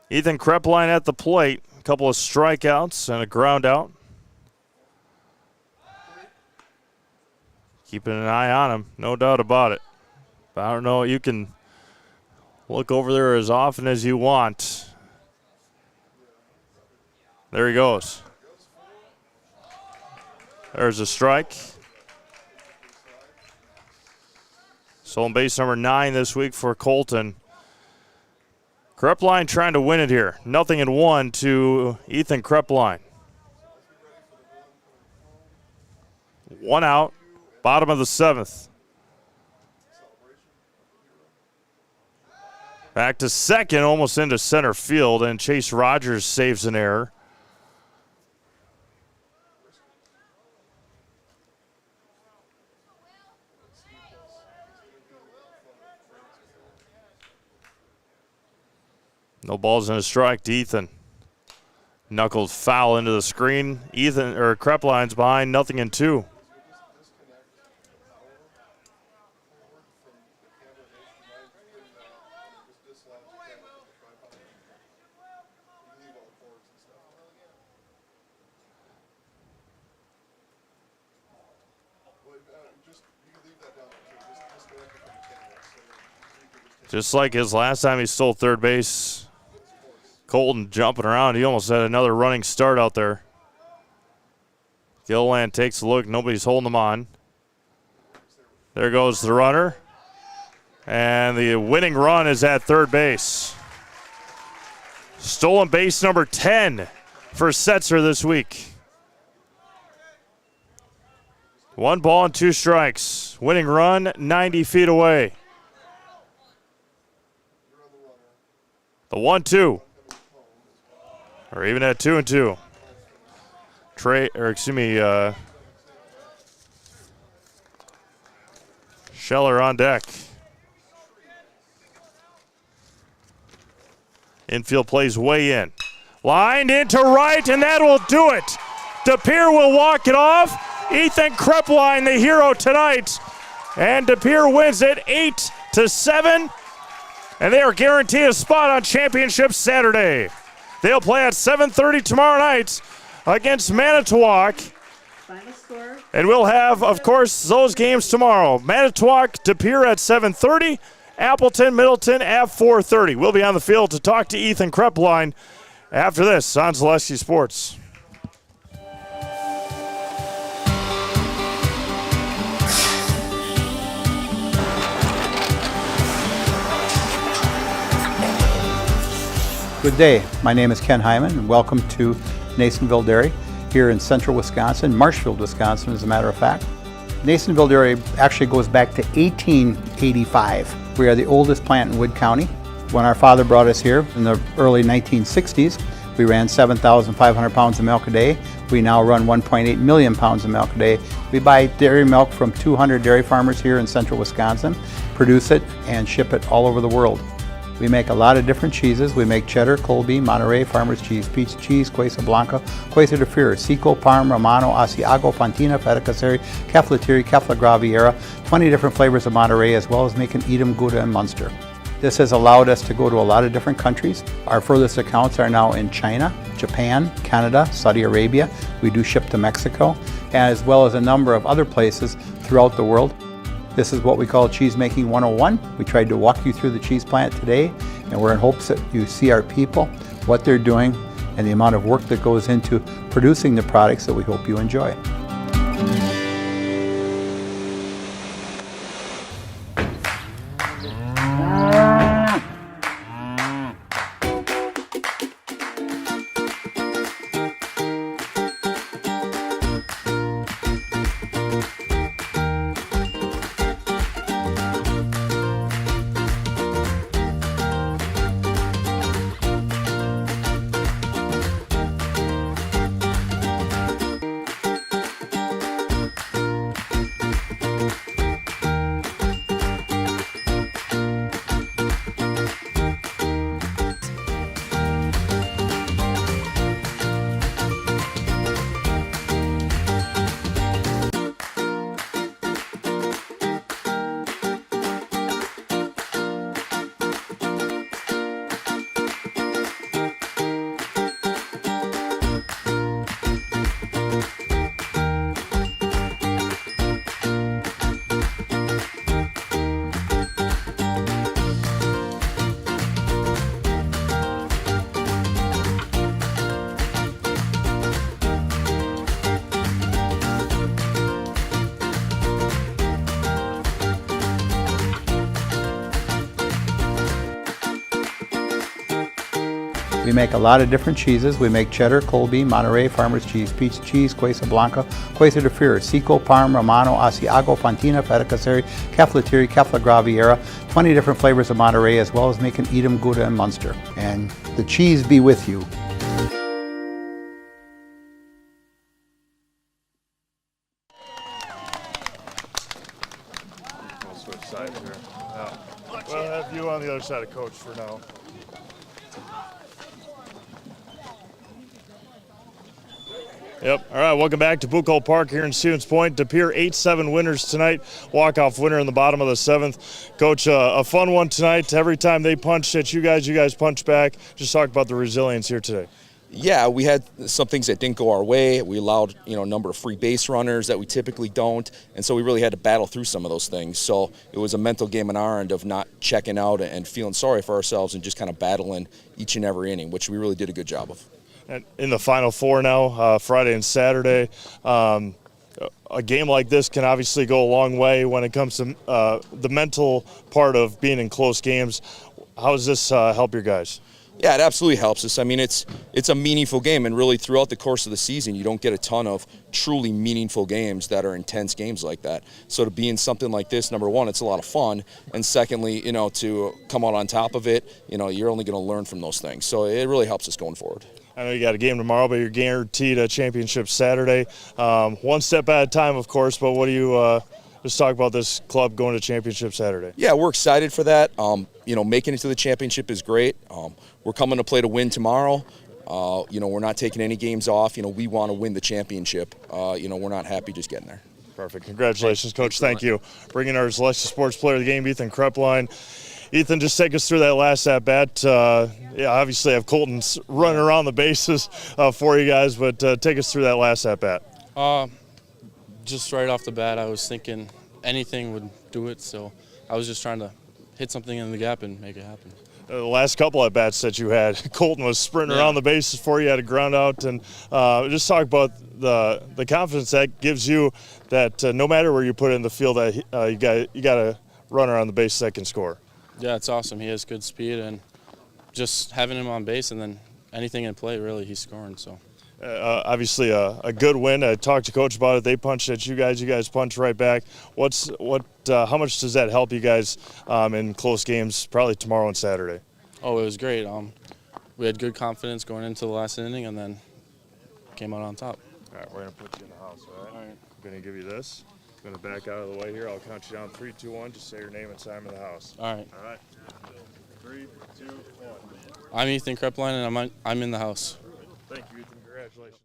[SPEAKER 1] Ethan Krepline at the plate. A couple of strikeouts and a ground out. keeping an eye on him, no doubt about it. But I don't know, you can look over there as often as you want. There he goes. There's a strike. Stolen base number 9 this week for Colton. Krepline trying to win it here. 0-1 to Ethan Krepline. 1 out, bottom of the 7th. Back to second, almost into center field, and Chase Rogers saves an error. No balls and a strike to Ethan. Knuckled foul into the screen. Krepline's behind 0-2. Just like his last time he stole third base. Colton jumping around. He almost had another running start out there. Gilliland takes a look. Nobody's holding him on. There goes the runner. And the winning run is at third base. Stolen base number 10 for Setzer this week. 1 ball and 2 strikes. Winning run 90 feet away. The 1-2. Or even at 2-2. Scheller on deck. Infield plays way in. Lined into right, and that will do it. DePere will walk it off. Ethan Krepline, the hero tonight. And DePere wins it 8-7. And they are guaranteed a spot on Championship Saturday. They'll play at 7:30 tomorrow night against Manitowoc.
[SPEAKER 2] Final score.
[SPEAKER 1] And we'll have, of course, those games tomorrow. Manitowoc, DePere at 7:30. Appleton, Middleton at 4:30. We'll be on the field to talk to Ethan Krepline after this on Zaleski Sports.
[SPEAKER 4] Good day. My name is Ken Hyman, and welcome to Nasonville Dairy here in central Wisconsin, Marshfield, Wisconsin, as a matter of fact. Nasonville Dairy actually goes back to 1885. We are the oldest plant in Wood County. When our father brought us here in the early 1960s, we ran 7,500 pounds of milk a day. We now run 1.8 million pounds of milk a day. We buy dairy milk from 200 dairy farmers here in central Wisconsin, produce it, and ship it all over the world. We make a lot of different cheeses. We make cheddar, Colby, Monterey, Farmer's Cheese, Pizza Cheese, Quesa Blanca, Quesa de Fure, Seco, Parm, Romano, Asiago, Fontina, Feta Caseri, Keflatiri, Kefla Graviera, 20 different flavors of Monterey, as well as making Edam, Gouda, and Munster. This has allowed us to go to a lot of different countries. Our furthest accounts are now in China, Japan, Canada, Saudi Arabia. We do ship to Mexico, as well as a number of other places throughout the world. This is what we call Cheese Making 101. We tried to walk you through the cheese plant today, and we're in hopes that you see our people, what they're doing, and the amount of work that goes into producing the products that we hope you enjoy. We make a lot of different cheeses. We make cheddar, Colby, Monterey, Farmer's Cheese, Pizza Cheese, Quesa Blanca, Quesa de Fure, Seco, Parm, Romano, Asiago, Fontina, Feta Caseri, Caflateri, Cafla Graviera, 20 different flavors of Monterey, as well as making Edam, Gouda, and Munster. And the cheese be with you.
[SPEAKER 1] We'll switch sides here. We'll have you on the other side of Coach for now. Yep. All right. Welcome back to Bucol Park here in Stevens Point. De Pere 8-7 winners tonight. Walk-off winner in the bottom of the 7th. Coach, a fun one tonight. Every time they punched at you guys punched back. Just talk about the resilience here today.
[SPEAKER 13] Yeah, we had some things that didn't go our way. We allowed, a number of free base runners that we typically don't, and so we really had to battle through some of those things. So it was a mental game on our end of not checking out and feeling sorry for ourselves and just kind of battling each and every inning, which we really did a good job of.
[SPEAKER 1] And in the Final Four now, Friday and Saturday, a game like this can obviously go a long way when it comes to the mental part of being in close games. How does this help your guys?
[SPEAKER 13] Yeah, it absolutely helps us. I mean, it's a meaningful game, and really throughout the course of the season, you don't get a ton of truly meaningful games that are intense games like that. So to be in something like this, number one, it's a lot of fun, and secondly, to come out on top of it, you're only going to learn from those things. So it really helps us going forward.
[SPEAKER 1] I know you got a game tomorrow, but you're guaranteed a championship Saturday. One step at a time, of course, but what do you just talk about this club going to championship Saturday?
[SPEAKER 13] Yeah, we're excited for that. Making it to the championship is great. We're coming to play to win tomorrow. We're not taking any games off. We want to win the championship. We're not happy just getting there.
[SPEAKER 1] Perfect. Congratulations, Coach. Thank you. Bringing our Zaleski Sports Player of the Game, Ethan Krepline. Ethan, just take us through that last at-bat. Obviously I have Colton running around the bases for you guys, but take us through that last at-bat.
[SPEAKER 14] Just right off the bat, I was thinking anything would do it, so I was just trying to hit something in the gap and make it happen.
[SPEAKER 1] The last couple at-bats that you had, Colton was sprinting around the bases for you, had a ground out, and just talk about the confidence that gives you that no matter where you put it in the field, that you got a runner on the base that can score.
[SPEAKER 14] Yeah, it's awesome. He has good speed, and just having him on base and then anything in play, really, he's scoring. So.
[SPEAKER 1] Obviously a good win. I talked to Coach about it. They punched at you guys punched right back. How much does that help you guys in close games, probably tomorrow and Saturday?
[SPEAKER 14] Oh, it was great. We had good confidence going into the last inning and then came out on top.
[SPEAKER 1] All right, we're going to put you in the house, all right? I'm going to give you this. I'm going to back out of the way here. I'll count you down 3, 2, 1. Just say your name and time in the house.
[SPEAKER 14] All right.
[SPEAKER 1] All right. 3, 2, 1.
[SPEAKER 14] I'm Ethan Krepline, and I'm in the house.
[SPEAKER 1] Thank you, Ethan. Congratulations.